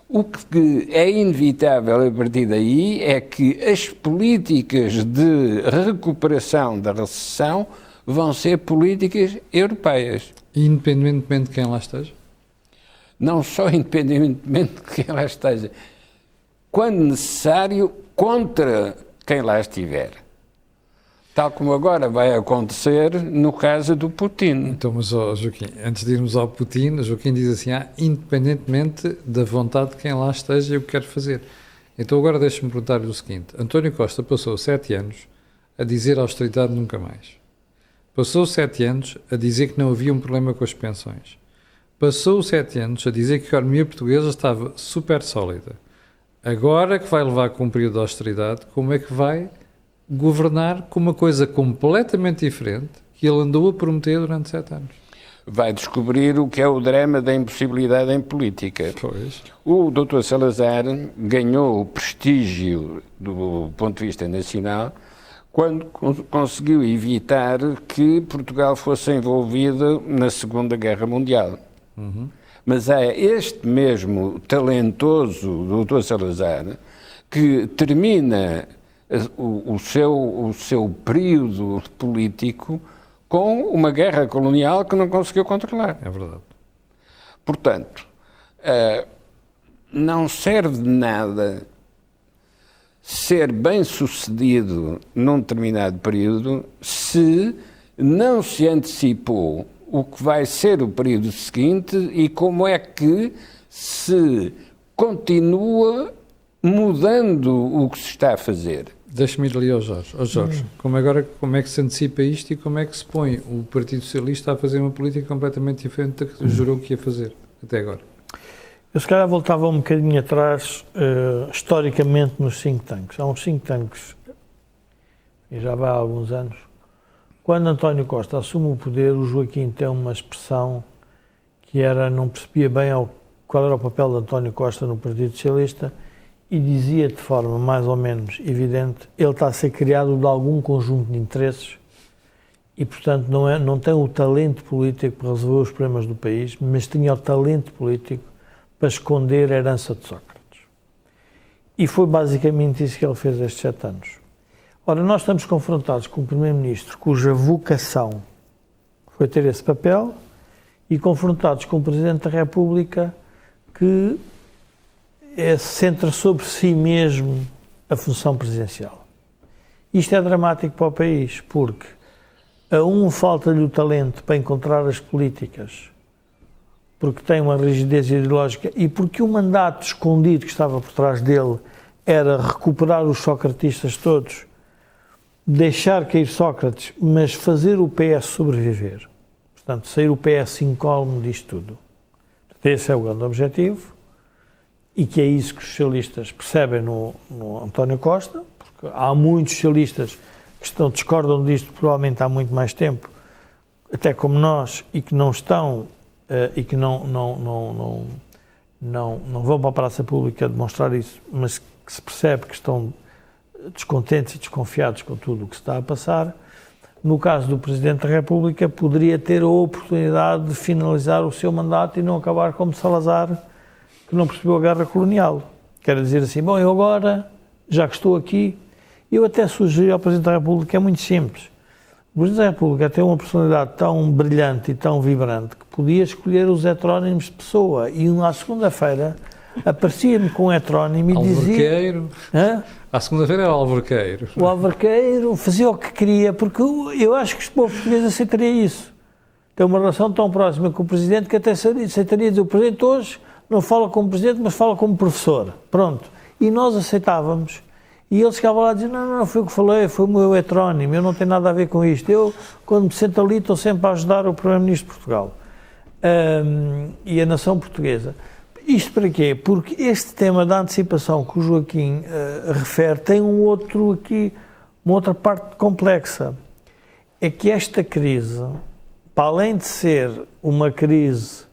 B: O que é inevitável a partir daí é que as políticas de recuperação da recessão vão ser políticas europeias.
A: Independentemente de quem lá esteja?
B: Não só independentemente de quem lá esteja, quando necessário, contra quem lá estiver. Tal como agora vai acontecer no caso do Putin.
A: Então, mas Joaquim, antes de irmos ao Putin, o Joaquim diz assim, independentemente da vontade de quem lá esteja, eu quero fazer. Então agora deixe-me perguntar-lhe o seguinte, António Costa passou 7 anos a dizer austeridade nunca mais. Passou 7 anos a dizer que não havia um problema com as pensões. Passou 7 anos a dizer que a economia portuguesa estava super sólida. Agora que vai levar com um período de austeridade, como é que vai governar com uma coisa completamente diferente que ele andou a prometer durante 7 anos?
B: Vai descobrir o que é o drama da impossibilidade em política.
A: Pois.
B: O Dr. Salazar ganhou o prestígio do ponto de vista nacional quando conseguiu evitar que Portugal fosse envolvido na Segunda Guerra Mundial.
A: Uhum.
B: Mas é este mesmo talentoso Dr. Salazar que termina o seu período político com uma guerra colonial que não conseguiu controlar.
A: É verdade.
B: Portanto, não serve de nada ser bem-sucedido num determinado período se não se antecipou o que vai ser o período seguinte e como é que se continua mudando o que se está a fazer.
A: Deixa-me ir ali ao Jorge. Jorge, como é que se antecipa isto e como é que se põe o Partido Socialista a fazer uma política completamente diferente da que jurou que ia fazer até agora?
C: Eu se calhar voltava um bocadinho atrás, historicamente, nos think tanks. Há uns think tanks, e já vai há alguns anos. Quando António Costa assume o poder, o Joaquim tem uma expressão que era, não percebia bem qual era o papel de António Costa no Partido Socialista e dizia de forma mais ou menos evidente, ele está a ser criado de algum conjunto de interesses e, portanto, não tem o talento político para resolver os problemas do país, mas tinha o talento político para esconder a herança de Sócrates. E foi basicamente isso que ele fez estes 7 anos. Ora, nós estamos confrontados com um Primeiro-Ministro cuja vocação foi ter esse papel e confrontados com um Presidente da República que centra sobre si mesmo a função presidencial. Isto é dramático para o país, porque a um falta-lhe o talento para encontrar as políticas, porque tem uma rigidez ideológica e porque o mandato escondido que estava por trás dele era recuperar os socratistas todos, deixar cair Sócrates, mas fazer o PS sobreviver. Portanto, sair o PS incólume disto tudo. Esse é o grande objetivo e que é isso que os socialistas percebem no António Costa, porque há muitos socialistas que discordam disto provavelmente há muito mais tempo, até como nós, e que não estão e que não vão para a praça pública demonstrar isso, mas que se percebe que estão descontentes e desconfiados com tudo o que se está a passar. No caso do Presidente da República, poderia ter a oportunidade de finalizar o seu mandato e não acabar como Salazar, que não percebeu a guerra colonial. Quer dizer assim, bom, eu agora, já que estou aqui, eu até sugeri ao Presidente da República, é muito simples. O Presidente da República tem uma personalidade tão brilhante e tão vibrante que podia escolher os heterónimos de pessoa e na segunda-feira aparecia-me com um heterónimo e dizia...
A: Alverqueiro. À segunda-feira era o Alverqueiro.
C: O Alverqueiro fazia o que queria, porque eu acho que o povo português aceitaria isso. Tem uma relação tão próxima com o Presidente que até aceitaria dizer, o Presidente hoje não fala como Presidente, mas fala como professor. Pronto. E nós aceitávamos. E ele chegava lá e dizia, não, foi o que falei, foi o meu heterónimo, eu não tenho nada a ver com isto. Eu, quando me sento ali, estou sempre a ajudar o Primeiro-Ministro de Portugal. E a nação portuguesa. Isto para quê? Porque este tema da antecipação que o Joaquim refere tem uma outra parte complexa. É que esta crise, para além de ser uma crise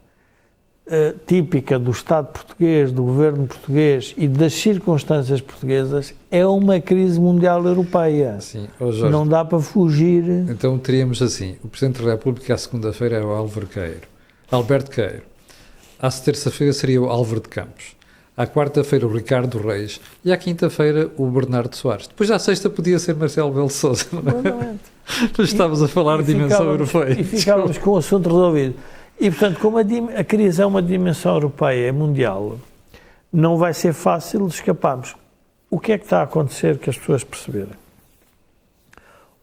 C: típica do Estado português, do governo português e das circunstâncias portuguesas, é uma crise mundial europeia.
A: Sim. Jorge,
C: não dá para fugir.
A: então teríamos assim, o Presidente da República à segunda-feira é o Alberto Queiro. À terça-feira seria o Álvaro de Campos. À quarta-feira o Ricardo Reis. E à quinta-feira o Bernardo Soares. Depois à sexta podia ser Marcelo Rebelo de Sousa. Depois estávamos a falar de dimensão europeia.
C: E ficávamos com o assunto resolvido. E, portanto, como a crise é uma dimensão europeia, é mundial, não vai ser fácil de escaparmos. O que é que está a acontecer que as pessoas perceberem?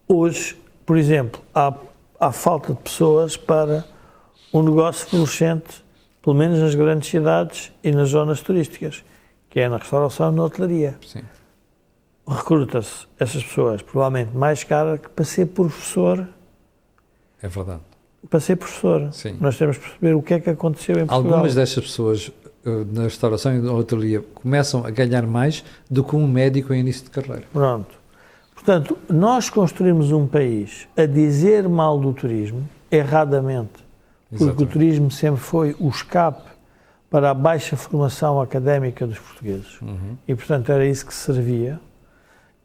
C: Hoje, por exemplo, há falta de pessoas para um negócio florescente, pelo menos nas grandes cidades e nas zonas turísticas, que é na restauração e na hotelaria.
A: Sim.
C: Recruta-se essas pessoas, provavelmente mais cara que para ser professor.
A: É verdade.
C: Para ser professor.
A: Sim.
C: Nós temos que perceber o que é que aconteceu em Portugal.
A: Algumas destas pessoas na restauração e na hotelaria começam a ganhar mais do que um médico em início de carreira.
C: Pronto. Portanto, nós construímos um país a dizer mal do turismo, erradamente, porque
A: Exatamente.
C: o turismo sempre foi o escape para a baixa formação académica dos portugueses. E, portanto, era isso que servia.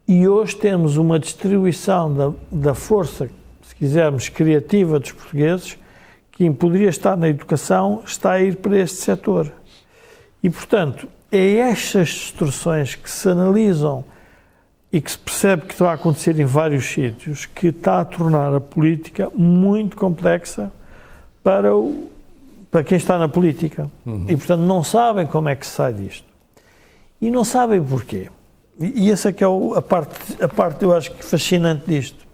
C: E hoje temos uma distribuição da força, se quisermos, criativa dos portugueses, que poderia estar na educação, está a ir para este setor. E, portanto, é estas distorções que se analisam e que se percebe que estão a acontecer em vários sítios, que está a tornar a política muito complexa para quem está na política. E, portanto, não sabem como é que se sai disto. E não sabem porquê. E essa é que é a parte, eu acho que fascinante disto.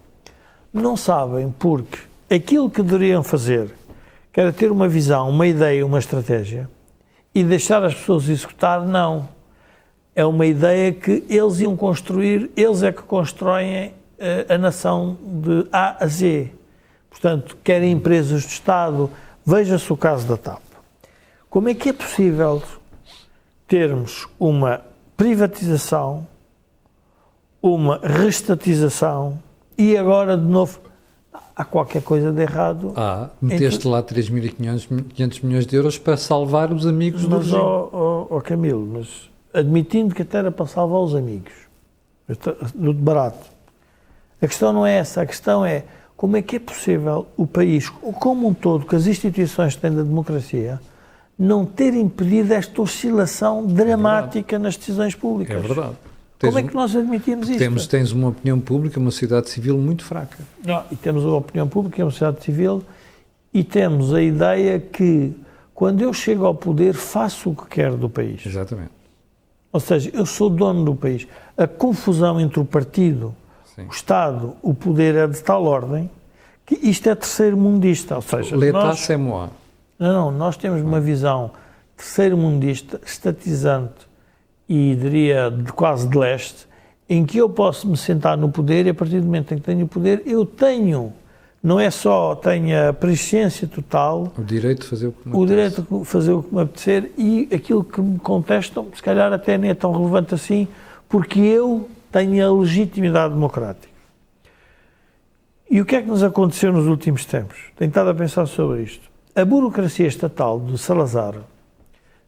C: Não sabem porque aquilo que deveriam fazer, que era ter uma visão, uma ideia, uma estratégia, e deixar as pessoas executar, não. É uma ideia que eles iam construir, eles é que constroem a nação de A a Z. Portanto, querem empresas do Estado, veja-se o caso da TAP. Como é que é possível termos uma privatização, uma restatização e agora, de novo, há qualquer coisa de errado?
A: Meteste lá 3.500 milhões de euros para salvar os amigos do regime.
C: Mas, Camilo, mas admitindo que até era para salvar os amigos, do barato, a questão não é essa, a questão é como é que é possível o país, como um todo, que as instituições têm da democracia, não ter impedido esta oscilação dramática nas decisões públicas.
A: É verdade.
C: Como é que nós admitimos isto?
A: Tens uma opinião pública, uma sociedade civil muito fraca.
C: Não, e temos uma opinião pública, uma sociedade civil, e temos a ideia que, quando eu chego ao poder, faço o que quero do país.
A: Exatamente.
C: Ou seja, eu sou dono do país. A confusão entre o partido,
A: Sim.
C: o Estado, o poder é de tal ordem que isto é terceiro-mundista. Ou seja,
A: L'état c'est moi.
C: Não, nós temos uma visão terceiro-mundista, estatizante e, diria, quase de leste, em que eu posso me sentar no poder e, a partir do momento em que tenho o poder, eu tenho, não é só tenho a presciência total,
A: o direito de fazer o que me
C: o
A: apetece.
C: direito de fazer o que me apetecer, e aquilo que me contestam, se calhar até nem é tão relevante assim, porque eu tenho a legitimidade democrática. E o que é que nos aconteceu nos últimos tempos? Tenho estado a pensar sobre isto. A burocracia estatal de Salazar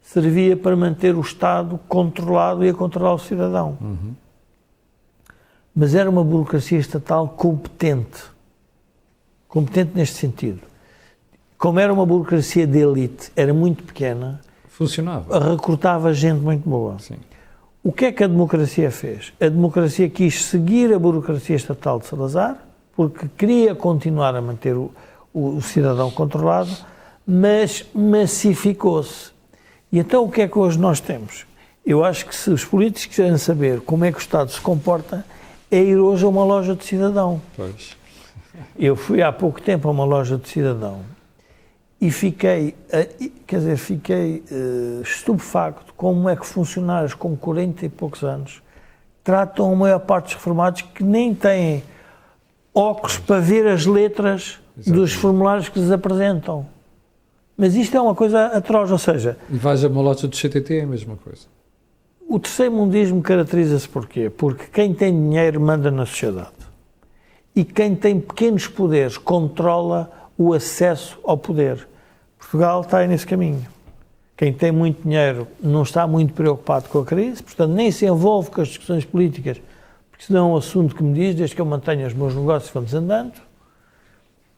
C: servia para manter o Estado controlado e a controlar o cidadão. Mas era uma burocracia estatal competente. Competente neste sentido. Como era uma burocracia de elite, era muito pequena,
A: funcionava.
C: recrutava gente muito boa.
A: Sim.
C: O que é que a democracia fez? A democracia quis seguir a burocracia estatal de Salazar, porque queria continuar a manter o cidadão controlado, mas massificou-se. E então o que é que hoje nós temos? Eu acho que se os políticos quiserem saber como é que o Estado se comporta, é ir hoje a uma loja de cidadão.
A: Pois.
C: Eu fui há pouco tempo a uma loja de cidadão e fiquei estupefacto como é que funcionários com 40 e poucos anos tratam a maior parte dos reformados que nem têm óculos para ver as letras dos formulários que lhes apresentam. Mas isto é uma coisa atroz, ou seja...
A: E vais a uma loja do CTT, é a mesma coisa.
C: O terceiro-mundismo caracteriza-se porquê? Porque quem tem dinheiro manda na sociedade. E quem tem pequenos poderes controla o acesso ao poder. Portugal está aí nesse caminho. quem tem muito dinheiro não está muito preocupado com a crise, portanto nem se envolve com as discussões políticas, porque senão é um assunto que me diz, desde que eu mantenha os meus negócios vamos andando.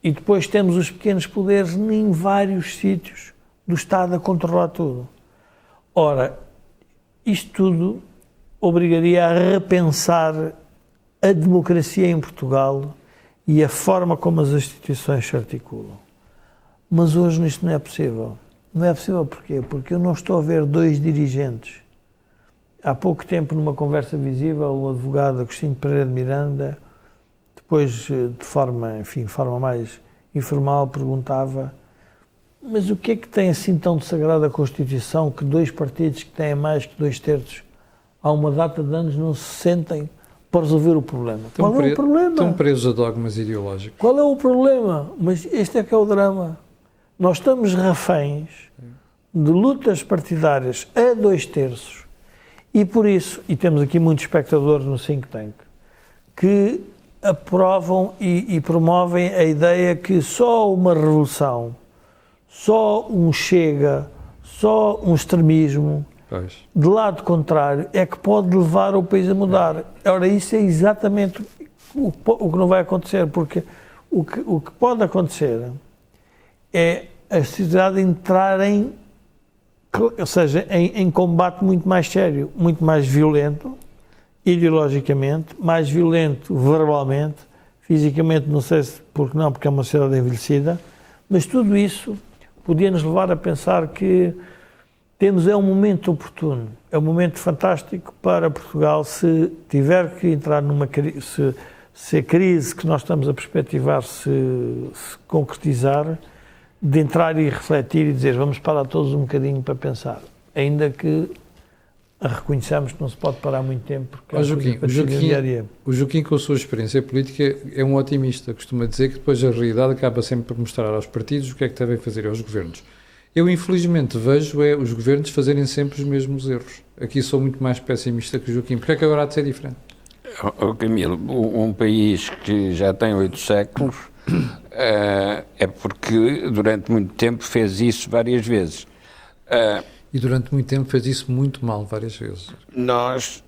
C: E depois temos os pequenos poderes em vários sítios do Estado a controlar tudo. Ora, isto tudo obrigaria a repensar a democracia em Portugal e a forma como as instituições se articulam. Mas hoje isto não é possível. Não é possível porquê? Porque eu não estou a ver dois dirigentes. Há pouco tempo, numa conversa visível, o advogado Agostinho Pereira de Miranda, depois, de forma mais informal, perguntava: mas o que é que tem assim tão de sagrado a Constituição que dois partidos que têm mais que 2/3 há uma data de anos não se sentem para resolver o problema? Qual é o problema?
A: Estão presos a dogmas ideológicos.
C: Qual é o problema? Mas este é que é o drama. Nós estamos reféns de lutas partidárias a 2/3 e por isso, e temos aqui muitos espectadores no think tank, que aprovam e promovem a ideia que só uma revolução, só um chega, só um extremismo, de lado contrário, é que pode levar o país a mudar. Ora, isso é exatamente o que não vai acontecer, porque o que pode acontecer é a sociedade entrar em combate muito mais sério, muito mais violento, ideologicamente, mais violento verbalmente, fisicamente não sei se porque não, porque é uma sociedade envelhecida, mas tudo isso podia nos levar a pensar que temos um momento oportuno, é um momento fantástico para Portugal se tiver que entrar numa crise, se a crise que nós estamos a perspectivar se concretizar, de entrar e refletir e dizer vamos parar todos um bocadinho para pensar, ainda que reconheçamos que não se pode parar muito tempo. Porque
A: o Joaquim, com a sua experiência política, é um otimista. Costuma dizer que depois a realidade acaba sempre por mostrar aos partidos o que é que devem fazer aos governos. Eu, infelizmente, vejo os governos fazerem sempre os mesmos erros. Aqui sou muito mais pessimista que o Joaquim. Porque é que agora há de ser diferente?
B: Camilo, um país que já tem 8 séculos é porque durante muito tempo fez isso várias vezes.
A: E durante muito tempo fez isso muito mal, várias vezes.
B: Nós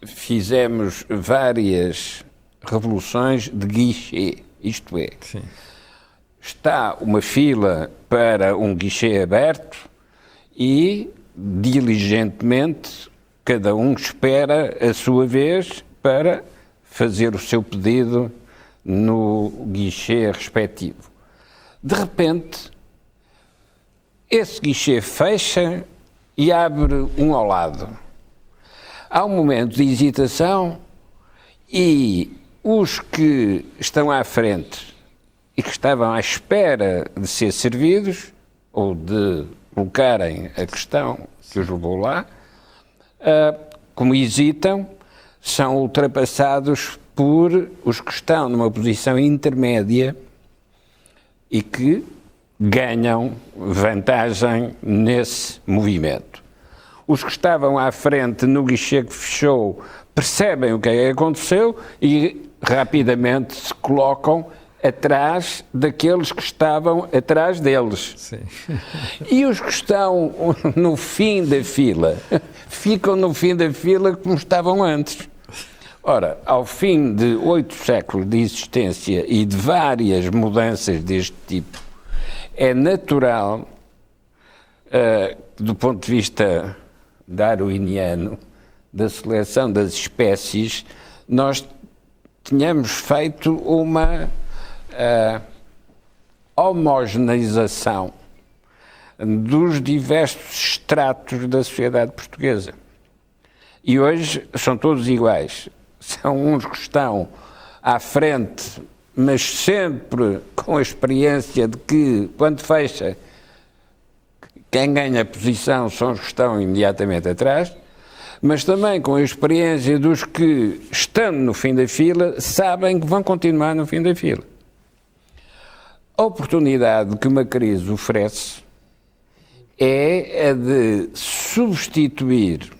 B: fizemos várias revoluções de guichê, isto é,
A: sim,
B: está uma fila para um guichê aberto e, diligentemente, cada um espera a sua vez para fazer o seu pedido no guichê respectivo. De repente, esse guichê fecha e abre um ao lado. Há um momento de hesitação e os que estão à frente e que estavam à espera de ser servidos ou de colocarem a questão que os levou lá, como hesitam, são ultrapassados por os que estão numa posição intermédia e que ganham vantagem nesse movimento. Os que estavam à frente no guichê que fechou percebem o que é que aconteceu e rapidamente se colocam atrás daqueles que estavam atrás deles.
A: Sim.
B: E os que estão no fim da fila ficam no fim da fila como estavam antes. Ora, ao fim de 8 séculos de existência e de várias mudanças deste tipo, é natural, do ponto de vista darwiniano, da seleção das espécies, nós tínhamos feito uma homogeneização dos diversos estratos da sociedade portuguesa. E hoje são todos iguais. São uns que estão à frente, mas sempre com a experiência de que, quando fecha, quem ganha a posição são os que estão imediatamente atrás, mas também com a experiência dos que, estando no fim da fila, sabem que vão continuar no fim da fila. A oportunidade que uma crise oferece é a de substituir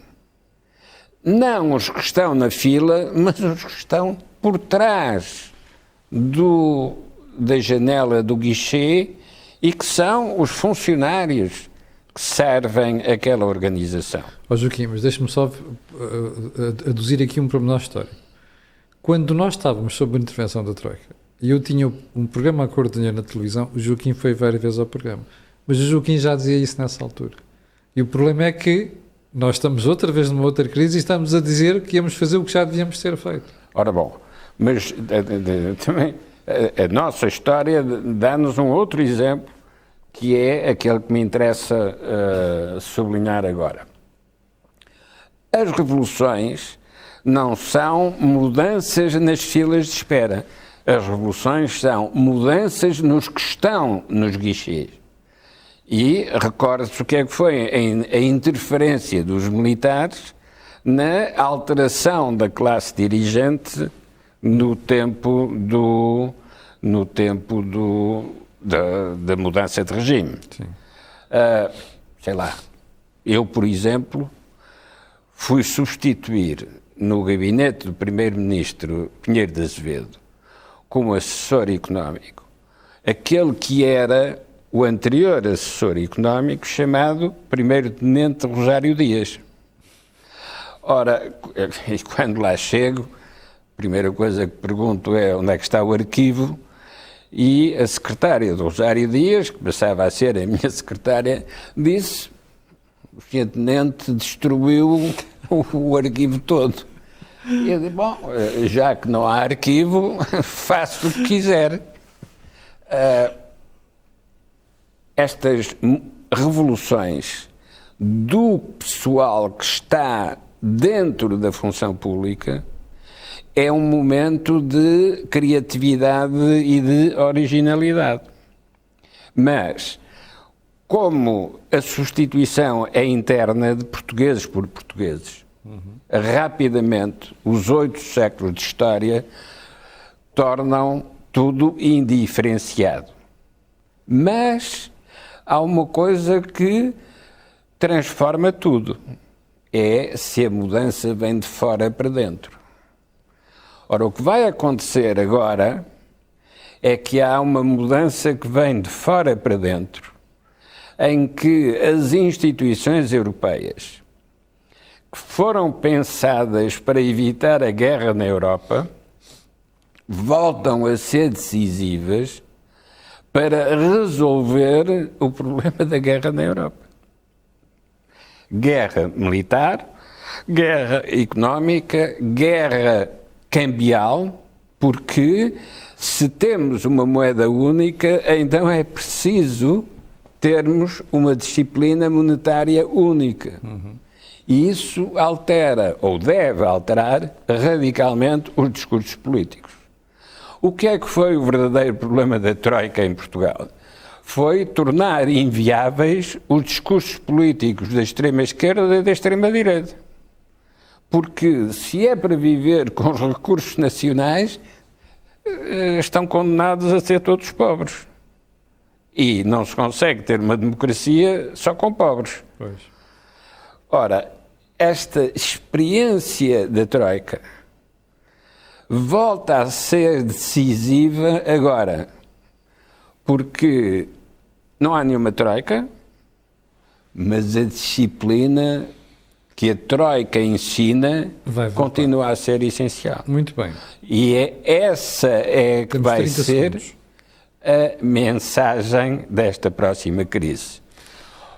B: não os que estão na fila, mas os que estão por trás da janela do guichê e que são os funcionários que servem aquela organização.
A: Ó Joaquim, mas deixa-me só aduzir aqui um pormenor histórico. Quando nós estávamos sob a intervenção da Troika, e eu tinha um programa a cor de dinheiro na televisão, o Joaquim foi várias vezes ao programa. Mas o Joaquim já dizia isso nessa altura. E o problema é que nós estamos outra vez numa outra crise e estamos a dizer que íamos fazer o que já devíamos ter feito.
B: Ora bom, mas também a nossa história dá-nos um outro exemplo, que é aquele que me interessa sublinhar agora. As revoluções não são mudanças nas filas de espera. As revoluções são mudanças nos que estão nos guichês. E recorde-se o que é que foi a interferência dos militares na alteração da classe dirigente no tempo da mudança de regime. Sei lá, eu, por exemplo, fui substituir no gabinete do primeiro-ministro Pinheiro de Azevedo, como assessor económico, aquele que era o anterior assessor económico, chamado primeiro-tenente Rosário Dias. Ora, quando lá chego, a primeira coisa que pergunto é onde é que está o arquivo, e a secretária do Rosário Dias, que passava a ser a minha secretária, disse: o senhor tenente destruiu o arquivo todo. E eu disse: bom, já que não há arquivo, faço o que quiser. Estas revoluções do pessoal que está dentro da função pública é um momento de criatividade e de originalidade. Mas, como a substituição é interna de portugueses por portugueses, rapidamente os 8 séculos de história tornam tudo indiferenciado. Mas há uma coisa que transforma tudo, é se a mudança vem de fora para dentro. Ora, o que vai acontecer agora é que há uma mudança que vem de fora para dentro, em que as instituições europeias, que foram pensadas para evitar a guerra na Europa, voltam a ser decisivas para resolver o problema da guerra na Europa. Guerra militar, guerra económica, guerra cambial, porque se temos uma moeda única, então é preciso termos uma disciplina monetária única. E isso altera, ou deve alterar, radicalmente os discursos políticos. O que é que foi o verdadeiro problema da Troika em Portugal? Foi tornar inviáveis os discursos políticos da extrema-esquerda e da extrema-direita. Porque se é para viver com os recursos nacionais, estão condenados a ser todos pobres. E não se consegue ter uma democracia só com pobres.
A: Pois.
B: Ora, esta experiência da Troika volta a ser decisiva agora, porque não há nenhuma Troika, mas a disciplina que a Troika ensina continua a ser essencial.
A: Muito bem.
B: E essa que vai ser a mensagem desta próxima crise.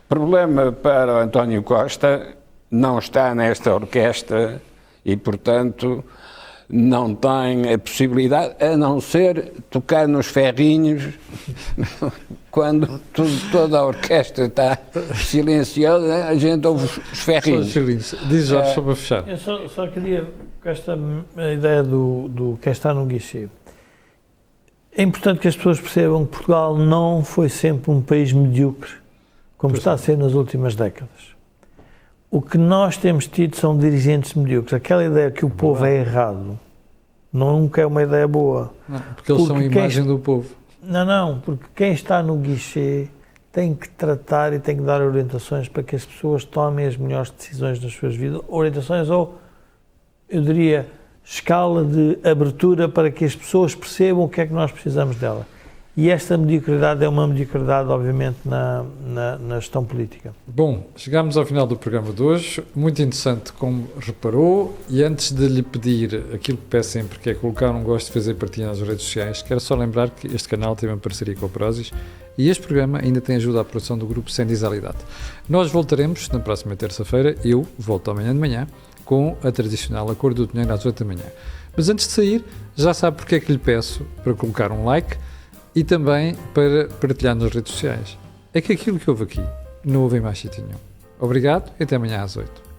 B: O problema para o António Costa não está nesta orquestra e, portanto, não tem a possibilidade, a não ser tocar nos ferrinhos quando toda a orquestra está silenciosa, a gente ouve os ferrinhos.
A: Diz Jorge, só para fechar.
C: Eu só queria, com esta ideia do que está no guichê, é importante que as pessoas percebam que Portugal não foi sempre um país medíocre, como está a ser nas últimas décadas. O que nós temos tido são dirigentes medíocres. Aquela ideia que o povo é errado nunca é uma ideia boa.
A: Não, porque eles são a imagem do povo.
C: Não, porque quem está no guichê tem que tratar e tem que dar orientações para que as pessoas tomem as melhores decisões nas suas vidas. Orientações ou, eu diria, escala de abertura para que as pessoas percebam o que é que nós precisamos dela. E esta mediocridade é uma mediocridade, obviamente, na gestão política.
A: Bom, chegamos ao final do programa de hoje. Muito interessante, como reparou. E antes de lhe pedir aquilo que peço sempre, que é colocar um gosto de fazer partilha nas redes sociais, quero só lembrar que este canal teve uma parceria com a Prozis e este programa ainda tem ajuda à produção do grupo Sem Disalidade. Nós voltaremos na próxima terça-feira. Eu volto amanhã de manhã com a tradicional A Cor do Dinheiro às 8 da manhã. Mas antes de sair, já sabe porque é que lhe peço para colocar um like e também para partilhar nas redes sociais. É que aquilo que houve aqui não houve em mais sítio nenhum. Obrigado e até amanhã às 8.